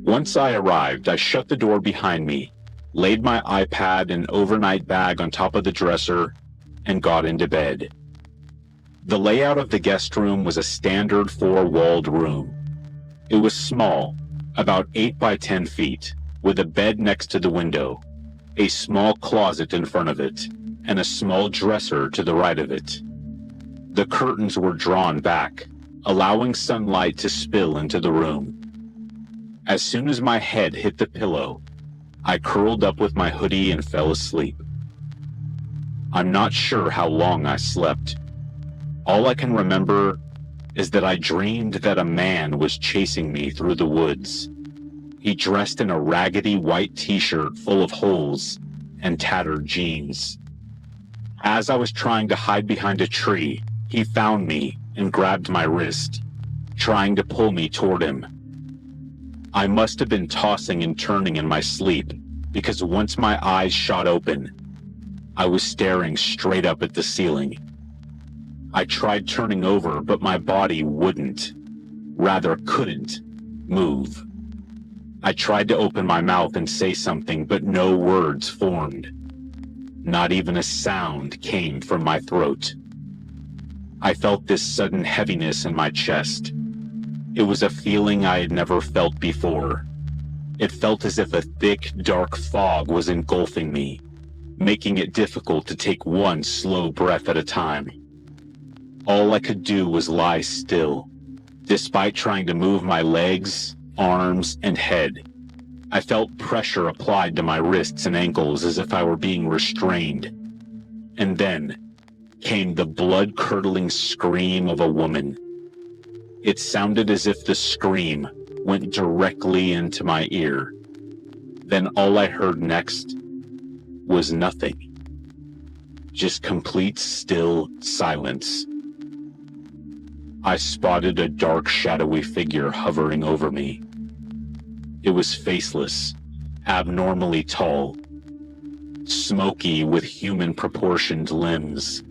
Once I arrived, I shut the door behind me, laid my iPad and overnight bag on top of the dresser, and got into bed. The layout of the guest room was a standard 4-walled room. It was small, about 8 by 10 feet, with a bed next to the window, a small closet in front of it, and a small dresser to the right of it. The curtains were drawn back, allowing sunlight to spill into the room. As soon as my head hit the pillow, I curled up with my hoodie and fell asleep. I'm not sure how long I slept. All I can remember is that I dreamed that a man was chasing me through the woods. He dressed in a raggedy white t-shirt full of holes and tattered jeans. As I was trying to hide behind a tree, he found me and grabbed my wrist, trying to pull me toward him. I must have been tossing and turning in my sleep, because once my eyes shot open, I was staring straight up at the ceiling. I tried turning over, but my body wouldn't, rather couldn't, move. I tried to open my mouth and say something, but no words formed. Not even a sound came from my throat. I felt this sudden heaviness in my chest. It was a feeling I had never felt before. It felt as if a thick, dark fog was engulfing me, making it difficult to take one slow breath at a time. All I could do was lie still. Despite trying to move my legs, arms, and head, I felt pressure applied to my wrists and ankles as if I were being restrained. And then came the blood-curdling scream of a woman. It sounded as if the scream went directly into my ear. Then all I heard next was nothing. Just complete still silence. I spotted a dark, shadowy figure hovering over me. It was faceless, abnormally tall, smoky with human-proportioned limbs.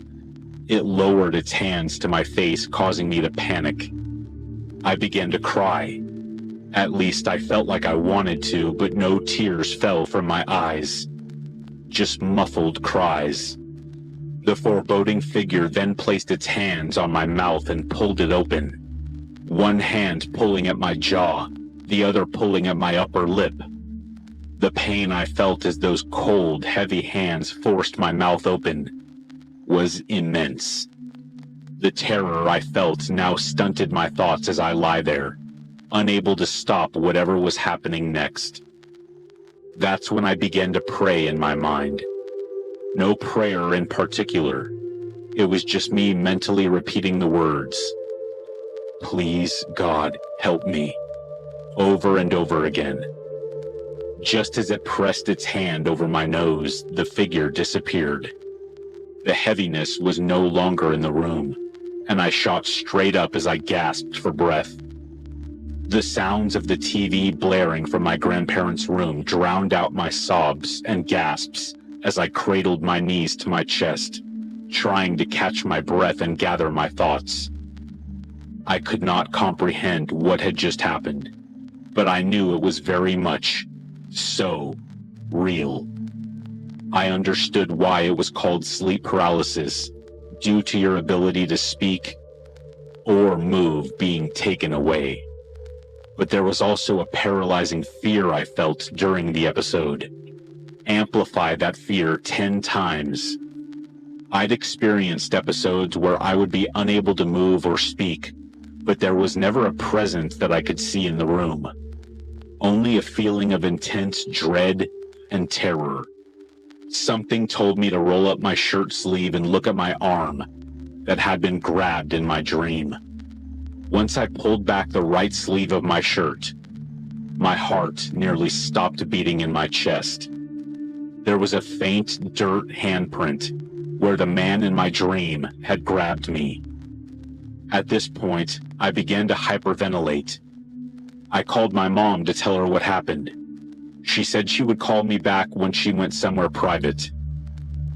It lowered its hands to my face, causing me to panic. I began to cry. At least I felt like I wanted to, but no tears fell from my eyes. Just muffled cries. The foreboding figure then placed its hands on my mouth and pulled it open. One hand pulling at my jaw, the other pulling at my upper lip. The pain I felt as those cold, heavy hands forced my mouth open was immense. The terror I felt now stunted my thoughts as I lie there, unable to stop whatever was happening next. That's when I began to pray in my mind. No prayer in particular. It was just me mentally repeating the words, "Please, God, help me," over and over again. Just as it pressed its hand over my nose, the figure disappeared. The heaviness was no longer in the room, and I shot straight up as I gasped for breath. The sounds of the TV blaring from my grandparents' room drowned out my sobs and gasps as I cradled my knees to my chest, trying to catch my breath and gather my thoughts. I could not comprehend what had just happened, but I knew it was very much so real. I understood why it was called sleep paralysis, due to your ability to speak or move being taken away. But there was also a paralyzing fear I felt during the episode. Amplify that fear 10 times. I'd experienced episodes where I would be unable to move or speak, but there was never a presence that I could see in the room. Only a feeling of intense dread and terror. Something told me to roll up my shirt sleeve and look at my arm that had been grabbed in my dream. Once I pulled back the right sleeve of my shirt, my heart nearly stopped beating in my chest. There was a faint dirt handprint where the man in my dream had grabbed me. At this point, I began to hyperventilate. I called my mom to tell her what happened. She said she would call me back when she went somewhere private.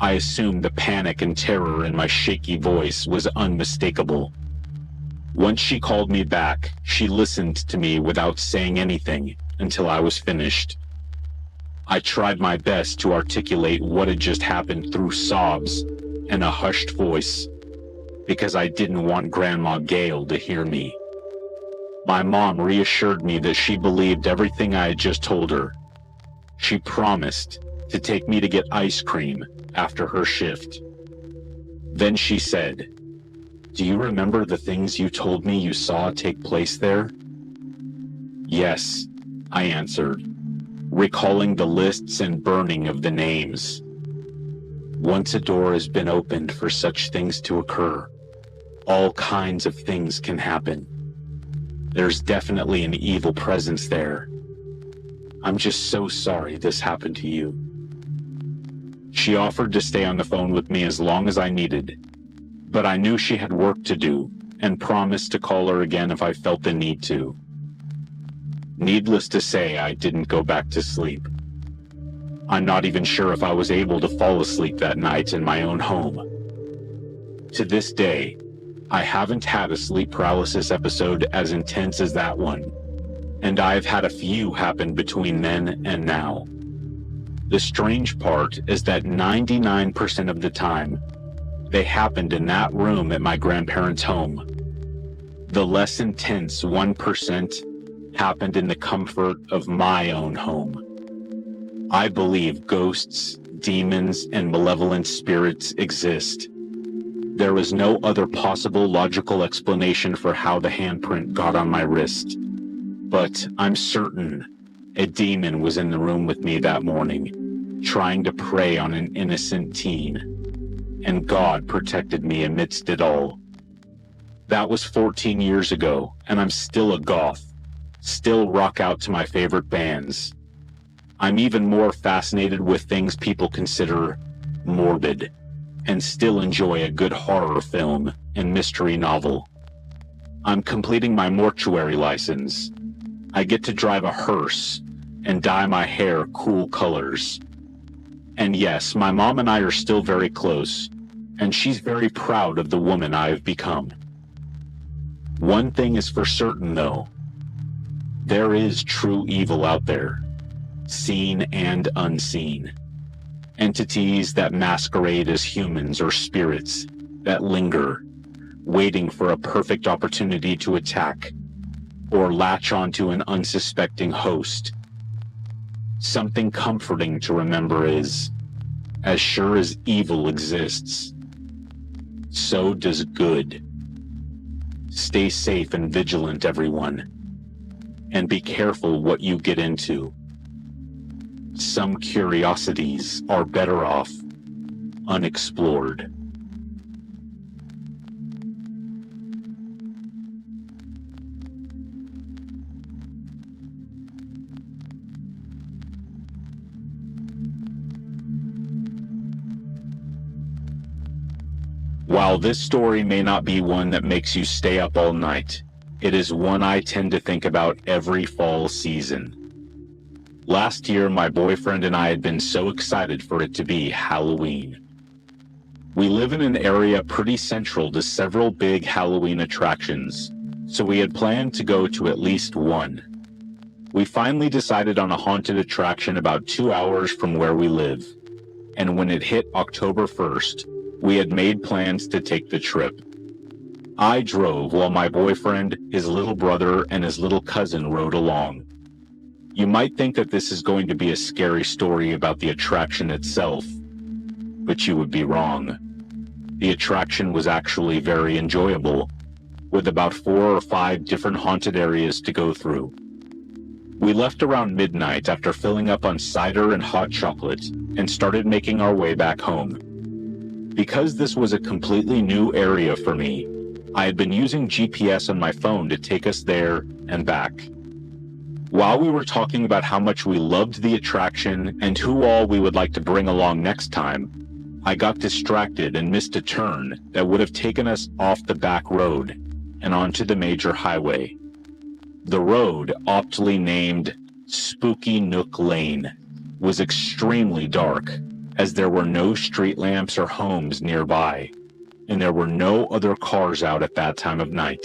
I assumed the panic and terror in my shaky voice was unmistakable. Once she called me back, she listened to me without saying anything until I was finished. I tried my best to articulate what had just happened through sobs and a hushed voice, because I didn't want Grandma Gail to hear me. My mom reassured me that she believed everything I had just told her. She promised to take me to get ice cream after her shift. Then she said, "Do you remember the things you told me you saw take place there?" "Yes," I answered, recalling the lists and burning of the names. Once a door has been opened for such things to occur, all kinds of things can happen. There's definitely an evil presence there. I'm just so sorry this happened to you. She offered to stay on the phone with me as long as I needed, but I knew she had work to do and promised to call her again if I felt the need to. Needless to say, I didn't go back to sleep. I'm not even sure if I was able to fall asleep that night in my own home. To this day, I haven't had a sleep paralysis episode as intense as that one, and I've had a few happen between then and now. The strange part is that 99% of the time, they happened in that room at my grandparents' home. The less intense 1% happened in the comfort of my own home. I believe ghosts, demons, and malevolent spirits exist. There was no other possible logical explanation for how the handprint got on my wrist. But I'm certain a demon was in the room with me that morning, trying to prey on an innocent teen. And God protected me amidst it all. That was 14 years ago, and I'm still a goth, still rock out to my favorite bands. I'm even more fascinated with things people consider morbid, and still enjoy a good horror film and mystery novel. I'm completing my mortuary license. I get to drive a hearse and dye my hair cool colors. And yes, my mom and I are still very close, and she's very proud of the woman I've become. One thing is for certain, though. There is true evil out there, seen and unseen. Entities that masquerade as humans or spirits that linger, waiting for a perfect opportunity to attack or latch onto an unsuspecting host. Something comforting to remember is, as sure as evil exists, so does good. Stay safe and vigilant, everyone, and be careful what you get into. Some curiosities are better off unexplored. While this story may not be one that makes you stay up all night, it is one I tend to think about every fall season. Last year, my boyfriend and I had been so excited for it to be Halloween. We live in an area pretty central to several big Halloween attractions, so we had planned to go to at least one. We finally decided on a haunted attraction about 2 hours from where we live, and when it hit October 1st, we had made plans to take the trip. I drove while my boyfriend, his little brother, and his little cousin rode along. You might think that this is going to be a scary story about the attraction itself, but you would be wrong. The attraction was actually very enjoyable, with about 4 or 5 different haunted areas to go through. We left around midnight after filling up on cider and hot chocolate and started making our way back home. Because this was a completely new area for me, I had been using GPS on my phone to take us there and back. While we were talking about how much we loved the attraction and who all we would like to bring along next time, I got distracted and missed a turn that would have taken us off the back road and onto the major highway. The road, aptly named Spooky Nook Lane, was extremely dark, as there were no street lamps or homes nearby, and there were no other cars out at that time of night.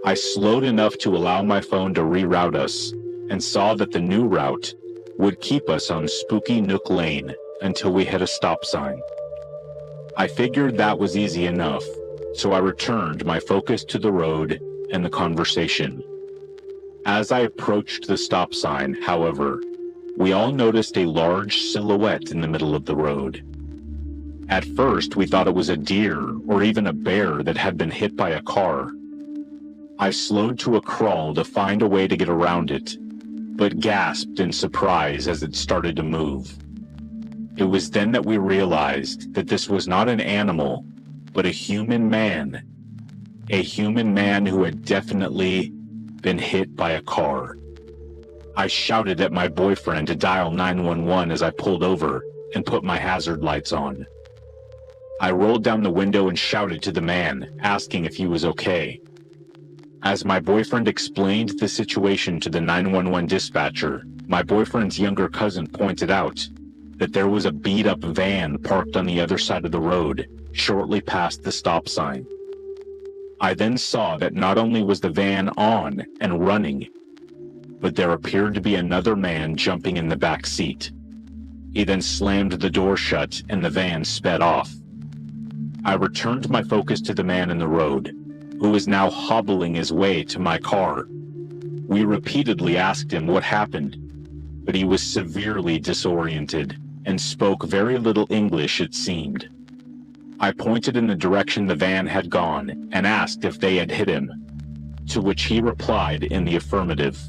I slowed enough to allow my phone to reroute us, and saw that the new route would keep us on Spooky Nook Lane until we hit a stop sign. I figured that was easy enough, so I returned my focus to the road and the conversation. As I approached the stop sign, however, we all noticed a large silhouette in the middle of the road. At first, we thought it was a deer or even a bear that had been hit by a car. I slowed to a crawl to find a way to get around it, but gasped in surprise as it started to move. It was then that we realized that this was not an animal, but a human man. A human man who had definitely been hit by a car. I shouted at my boyfriend to dial 911 as I pulled over and put my hazard lights on. I rolled down the window and shouted to the man, asking if he was okay. As my boyfriend explained the situation to the 911 dispatcher, my boyfriend's younger cousin pointed out that there was a beat-up van parked on the other side of the road, shortly past the stop sign. I then saw that not only was the van on and running, but there appeared to be another man jumping in the back seat. He then slammed the door shut and the van sped off. I returned my focus to the man in the road, who was now hobbling his way to my car. We repeatedly asked him what happened, but he was severely disoriented and spoke very little English, it seemed. I pointed in the direction the van had gone and asked if they had hit him, to which he replied in the affirmative.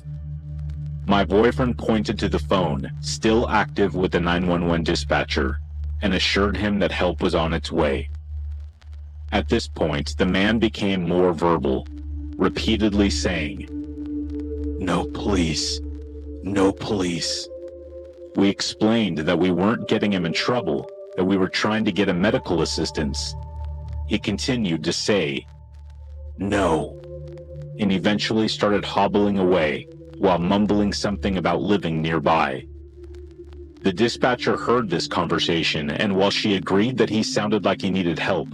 My boyfriend pointed to the phone, still active with the 911 dispatcher, and assured him that help was on its way. At this point, the man became more verbal, repeatedly saying, "No police, no police." We explained that we weren't getting him in trouble, that we were trying to get him medical assistance. He continued to say, "No," and eventually started hobbling away while mumbling something about living nearby. The dispatcher heard this conversation, and while she agreed that he sounded like he needed help,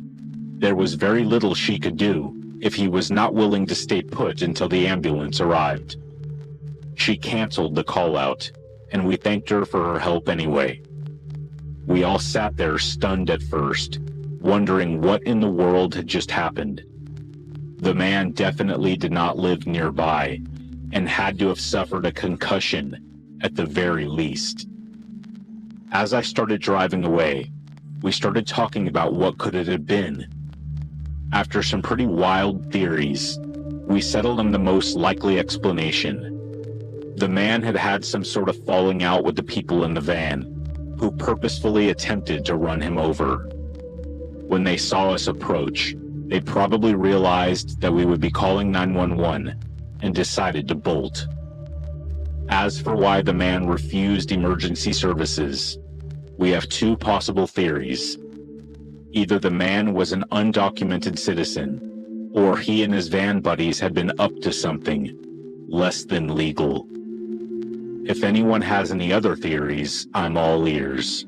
there was very little she could do if he was not willing to stay put until the ambulance arrived. She canceled the call out, and we thanked her for her help anyway. We all sat there stunned at first, wondering what in the world had just happened. The man definitely did not live nearby, and had to have suffered a concussion at the very least. As I started driving away, we started talking about what could it have been. After some pretty wild theories, we settled on the most likely explanation. The man had had some sort of falling out with the people in the van, who purposefully attempted to run him over. When they saw us approach, they probably realized that we would be calling 911 and decided to bolt. As for why the man refused emergency services, we have two possible theories. Either the man was an undocumented citizen, or he and his van buddies had been up to something less than legal. If anyone has any other theories, I'm all ears.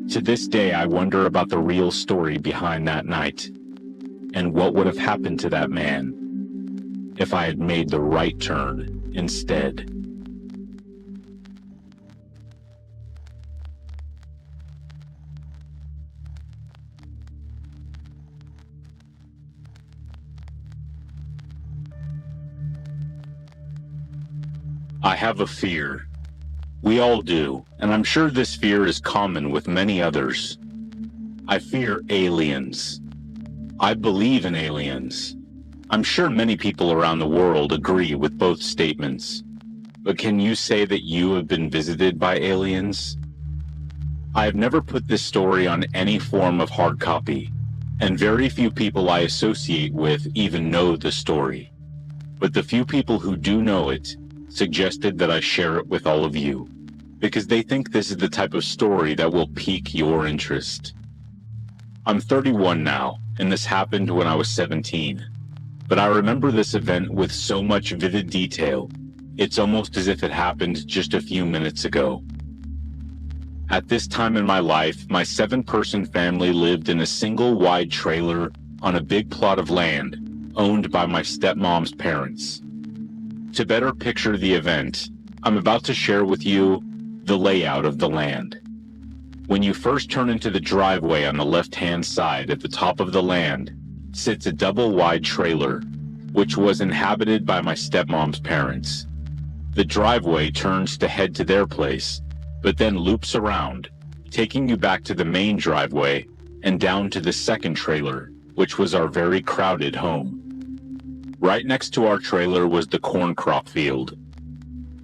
To this day, I wonder about the real story behind that night, and what would have happened to that man if I had made the right turn instead. I have a fear. We all do, and I'm sure this fear is common with many others. I fear aliens. I believe in aliens. I'm sure many people around the world agree with both statements. But can you say that you have been visited by aliens? I have never put this story on any form of hard copy, and very few people I associate with even know the story. But the few people who do know it suggested that I share it with all of you, because they think this is the type of story that will pique your interest. I'm 31 now, and this happened when I was 17. But I remember this event with so much vivid detail, it's almost as if it happened just a few minutes ago. At this time in my life, my 7-person family lived in a single wide trailer on a big plot of land owned by my stepmom's parents. To better picture the event, I'm about to share with you the layout of the land. When you first turn into the driveway on the left-hand side at the top of the land sits a double-wide trailer, which was inhabited by my stepmom's parents. The driveway turns to head to their place, but then loops around, taking you back to the main driveway and down to the second trailer, which was our very crowded home. Right next to our trailer was the corn crop field.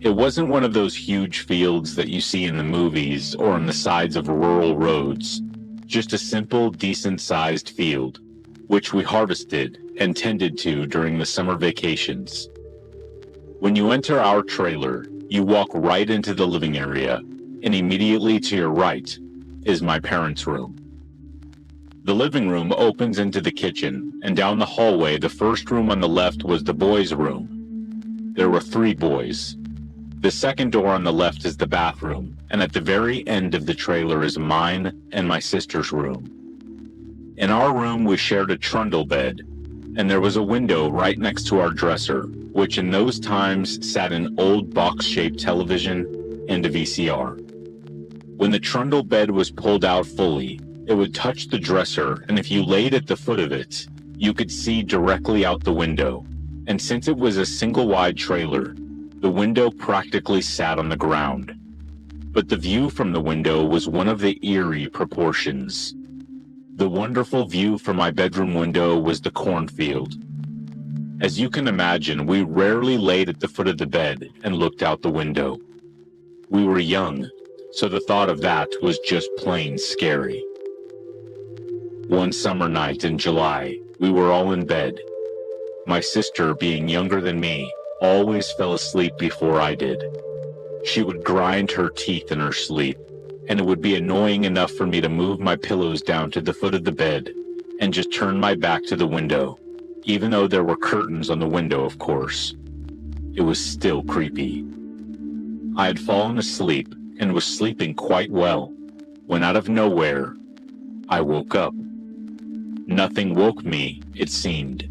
It wasn't one of those huge fields that you see in the movies or on the sides of rural roads, just a simple, decent-sized field, which we harvested and tended to during the summer vacations. When you enter our trailer, you walk right into the living area, and immediately to your right is my parents' room. The living room opens into the kitchen, and down the hallway, the first room on the left was the boys' room. There were 3 boys. The second door on the left is the bathroom, and at the very end of the trailer is mine and my sister's room. In our room, we shared a trundle bed, and there was a window right next to our dresser, which in those times sat an old box-shaped television and a VCR. When the trundle bed was pulled out fully, it would touch the dresser, and if you laid at the foot of it, you could see directly out the window. And since it was a single-wide trailer, the window practically sat on the ground. But the view from the window was one of the eerie proportions. The wonderful view from my bedroom window was the cornfield. As you can imagine, we rarely laid at the foot of the bed and looked out the window. We were young, so the thought of that was just plain scary. One summer night in July, we were all in bed. My sister, being younger than me, always fell asleep before I did. She would grind her teeth in her sleep, and it would be annoying enough for me to move my pillows down to the foot of the bed and just turn my back to the window, even though there were curtains on the window, of course. It was still creepy. I had fallen asleep and was sleeping quite well, when out of nowhere, I woke up. Nothing woke me, it seemed.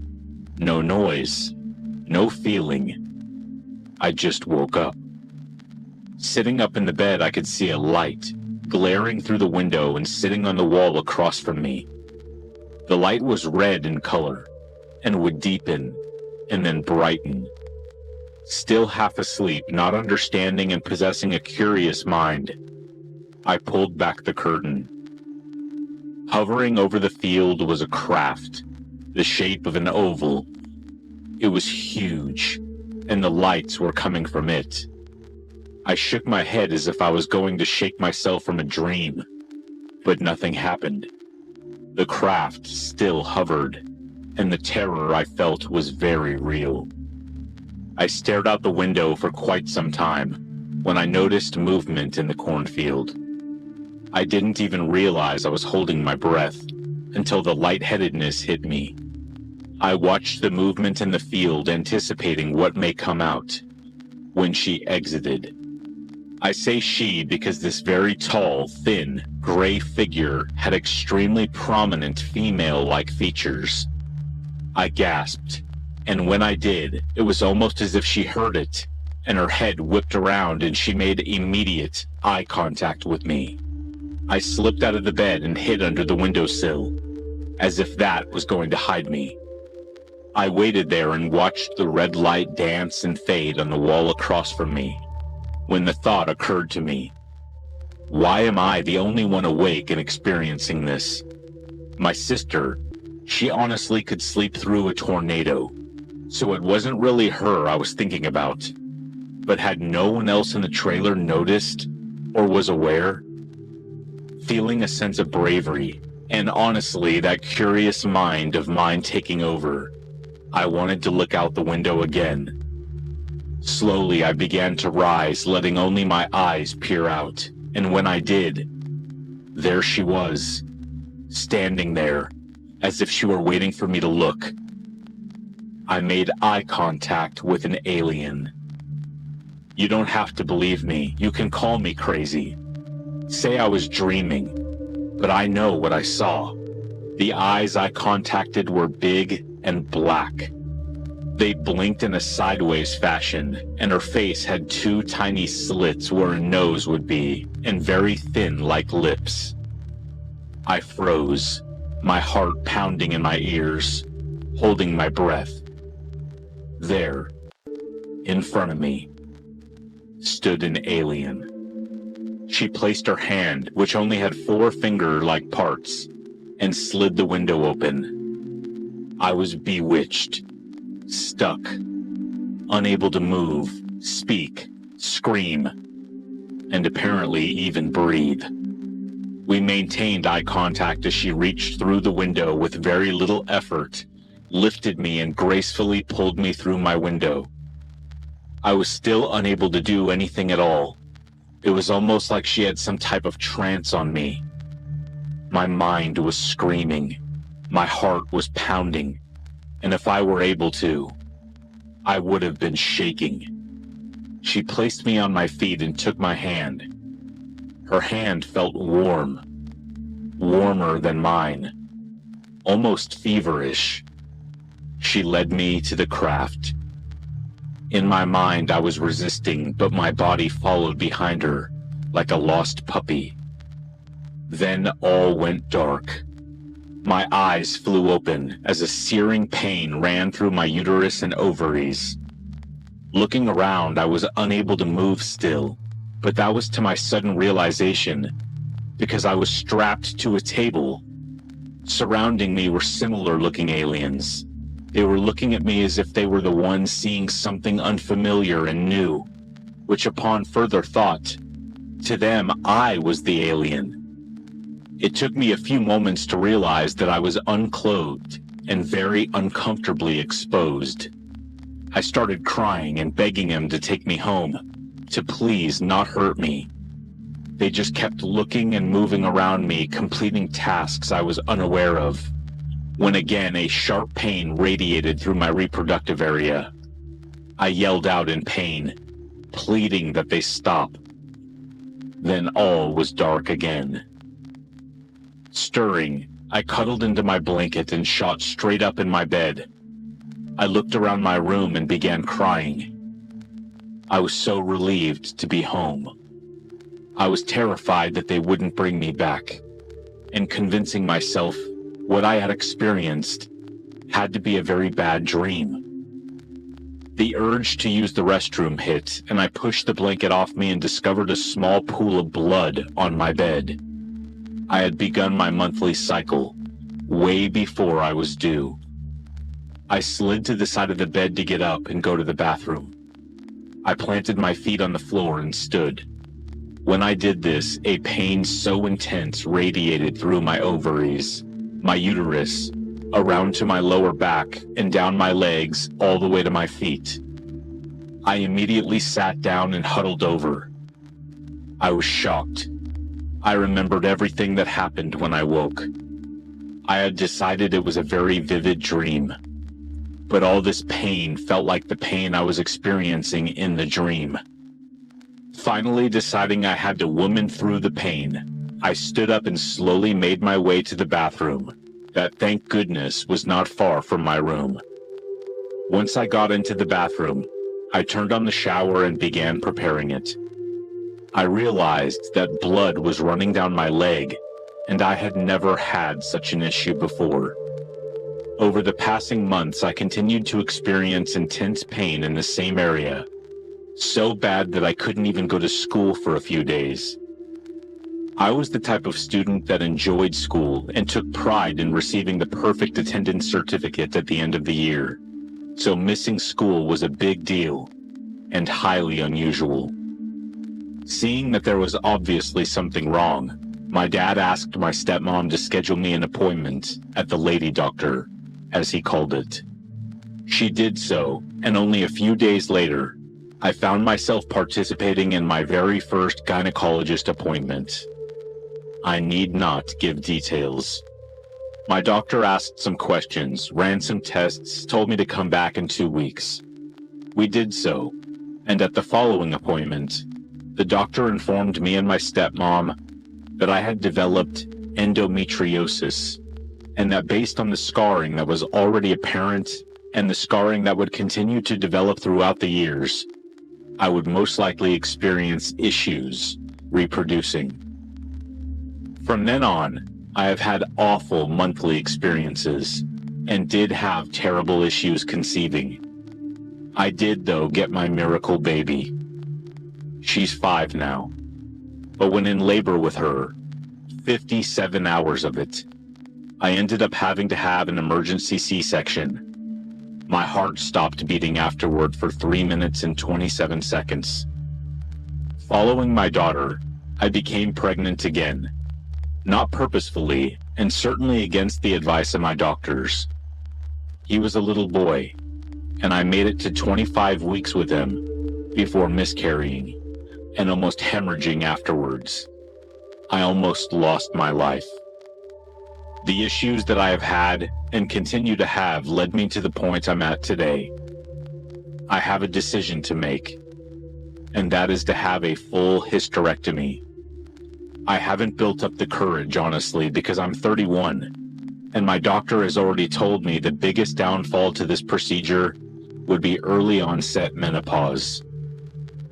No noise, no feeling. I just woke up. Sitting up in the bed, I could see a light glaring through the window and sitting on the wall across from me. The light was red in color and would deepen and then brighten. Still half asleep, not understanding and possessing a curious mind, I pulled back the curtain. Hovering over the field was a craft, the shape of an oval. It was huge, and the lights were coming from it. I shook my head as if I was going to shake myself from a dream, but nothing happened. The craft still hovered, and the terror I felt was very real. I stared out the window for quite some time when I noticed movement in the cornfield. I didn't even realize I was holding my breath until the lightheadedness hit me. I watched the movement in the field, anticipating what may come out. When she exited. I say she because this very tall, thin, gray figure had extremely prominent female-like features. I gasped, and when I did, it was almost as if she heard it, and her head whipped around and she made immediate eye contact with me. I slipped out of the bed and hid under the windowsill, as if that was going to hide me. I waited there and watched the red light dance and fade on the wall across from me, when the thought occurred to me. Why am I the only one awake and experiencing this? My sister, she honestly could sleep through a tornado, so it wasn't really her I was thinking about. But had no one else in the trailer noticed or was aware? Feeling a sense of bravery, and honestly that curious mind of mine taking over, I wanted to look out the window again. Slowly I began to rise, letting only my eyes peer out, and when I did, there she was, standing there, as if she were waiting for me to look. I made eye contact with an alien. You don't have to believe me, you can call me crazy. Say I was dreaming, but I know what I saw. The eyes I contacted were big and black. They blinked in a sideways fashion, and her face had two tiny slits where a nose would be, and very thin like lips. I froze, my heart pounding in my ears, holding my breath. There, in front of me, stood an alien. She placed her hand, which only had 4 finger-like parts, and slid the window open. I was bewitched, stuck, unable to move, speak, scream, and apparently even breathe. We maintained eye contact as she reached through the window with very little effort, lifted me and gracefully pulled me through my window. I was still unable to do anything at all. It was almost like she had some type of trance on me. My mind was screaming, my heart was pounding, and if I were able to, I would have been shaking. She placed me on my feet and took my hand. Her hand felt warm, warmer than mine, almost feverish. She led me to the craft. In my mind, I was resisting, but my body followed behind her, like a lost puppy. Then all went dark. My eyes flew open as a searing pain ran through my uterus and ovaries. Looking around, I was unable to move still, but that was to my sudden realization, because I was strapped to a table. Surrounding me were similar-looking aliens. They were looking at me as if they were the ones seeing something unfamiliar and new, which upon further thought, to them I was the alien. It took me a few moments to realize that I was unclothed and very uncomfortably exposed. I started crying and begging them to take me home, to please not hurt me. They just kept looking and moving around me, completing tasks I was unaware of, when again a sharp pain radiated through my reproductive area. I yelled out in pain, pleading that they stop. Then all was dark again. Stirring, I cuddled into my blanket and shot straight up in my bed. I looked around my room and began crying. I was so relieved to be home. I was terrified that they wouldn't bring me back, and convincing myself what I had experienced had to be a very bad dream. The urge to use the restroom hit, and I pushed the blanket off me and discovered a small pool of blood on my bed. I had begun my monthly cycle, way before I was due. I slid to the side of the bed to get up and go to the bathroom. I planted my feet on the floor and stood. When I did this, a pain so intense radiated through my ovaries, my uterus, around to my lower back, and down my legs all the way to my feet. I immediately sat down and huddled over. I was shocked. I remembered everything that happened when I woke. I had decided it was a very vivid dream, but all this pain felt like the pain I was experiencing in the dream. Finally deciding I had to woman through the pain, I stood up and slowly made my way to the bathroom, that thank goodness was not far from my room. Once I got into the bathroom, I turned on the shower and began preparing it. I realized that blood was running down my leg, and I had never had such an issue before. Over the passing months, I continued to experience intense pain in the same area, so bad that I couldn't even go to school for a few days. I was the type of student that enjoyed school and took pride in receiving the perfect attendance certificate at the end of the year, so missing school was a big deal and highly unusual. Seeing that there was obviously something wrong, my dad asked my stepmom to schedule me an appointment at the lady doctor, as he called it. She did so, and only a few days later, I found myself participating in my very first gynecologist appointment. I need not give details. My doctor asked some questions, ran some tests, told me to come back in 2 weeks. We did so, and at the following appointment, the doctor informed me and my stepmom that I had developed endometriosis, and that based on the scarring that was already apparent and the scarring that would continue to develop throughout the years, I would most likely experience issues reproducing. From then on, I have had awful monthly experiences and did have terrible issues conceiving. I did, though, get my miracle baby. She's 5 now, but when in labor with her, 57 hours of it, I ended up having to have an emergency C-section. My heart stopped beating afterward for 3 minutes and 27 seconds. Following my daughter, I became pregnant again, not purposefully, and certainly against the advice of my doctors. He was a little boy, and I made it to 25 weeks with him before miscarrying and almost hemorrhaging afterwards. I almost lost my life. The issues that I have had and continue to have led me to the point I'm at today. I have a decision to make, and that is to have a full hysterectomy. I haven't built up the courage, honestly, because I'm 31, and my doctor has already told me the biggest downfall to this procedure would be early onset menopause.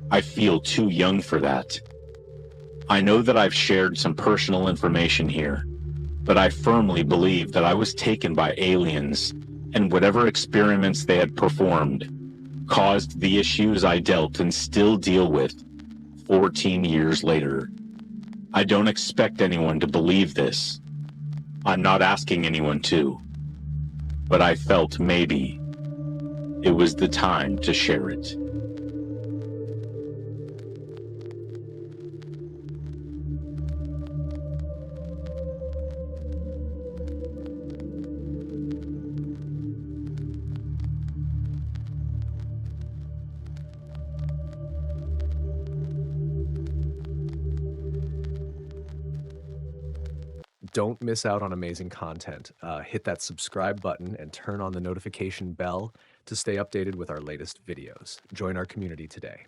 I feel too young for that. I know that I've shared some personal information here, but I firmly believe that I was taken by aliens, and whatever experiments they had performed caused the issues I dealt and still deal with 14 years later. I don't expect anyone to believe this. I'm not asking anyone to, but I felt maybe it was the time to share it. Don't miss out on amazing content. Hit that subscribe button and turn on the notification bell to stay updated with our latest videos. Join our community today.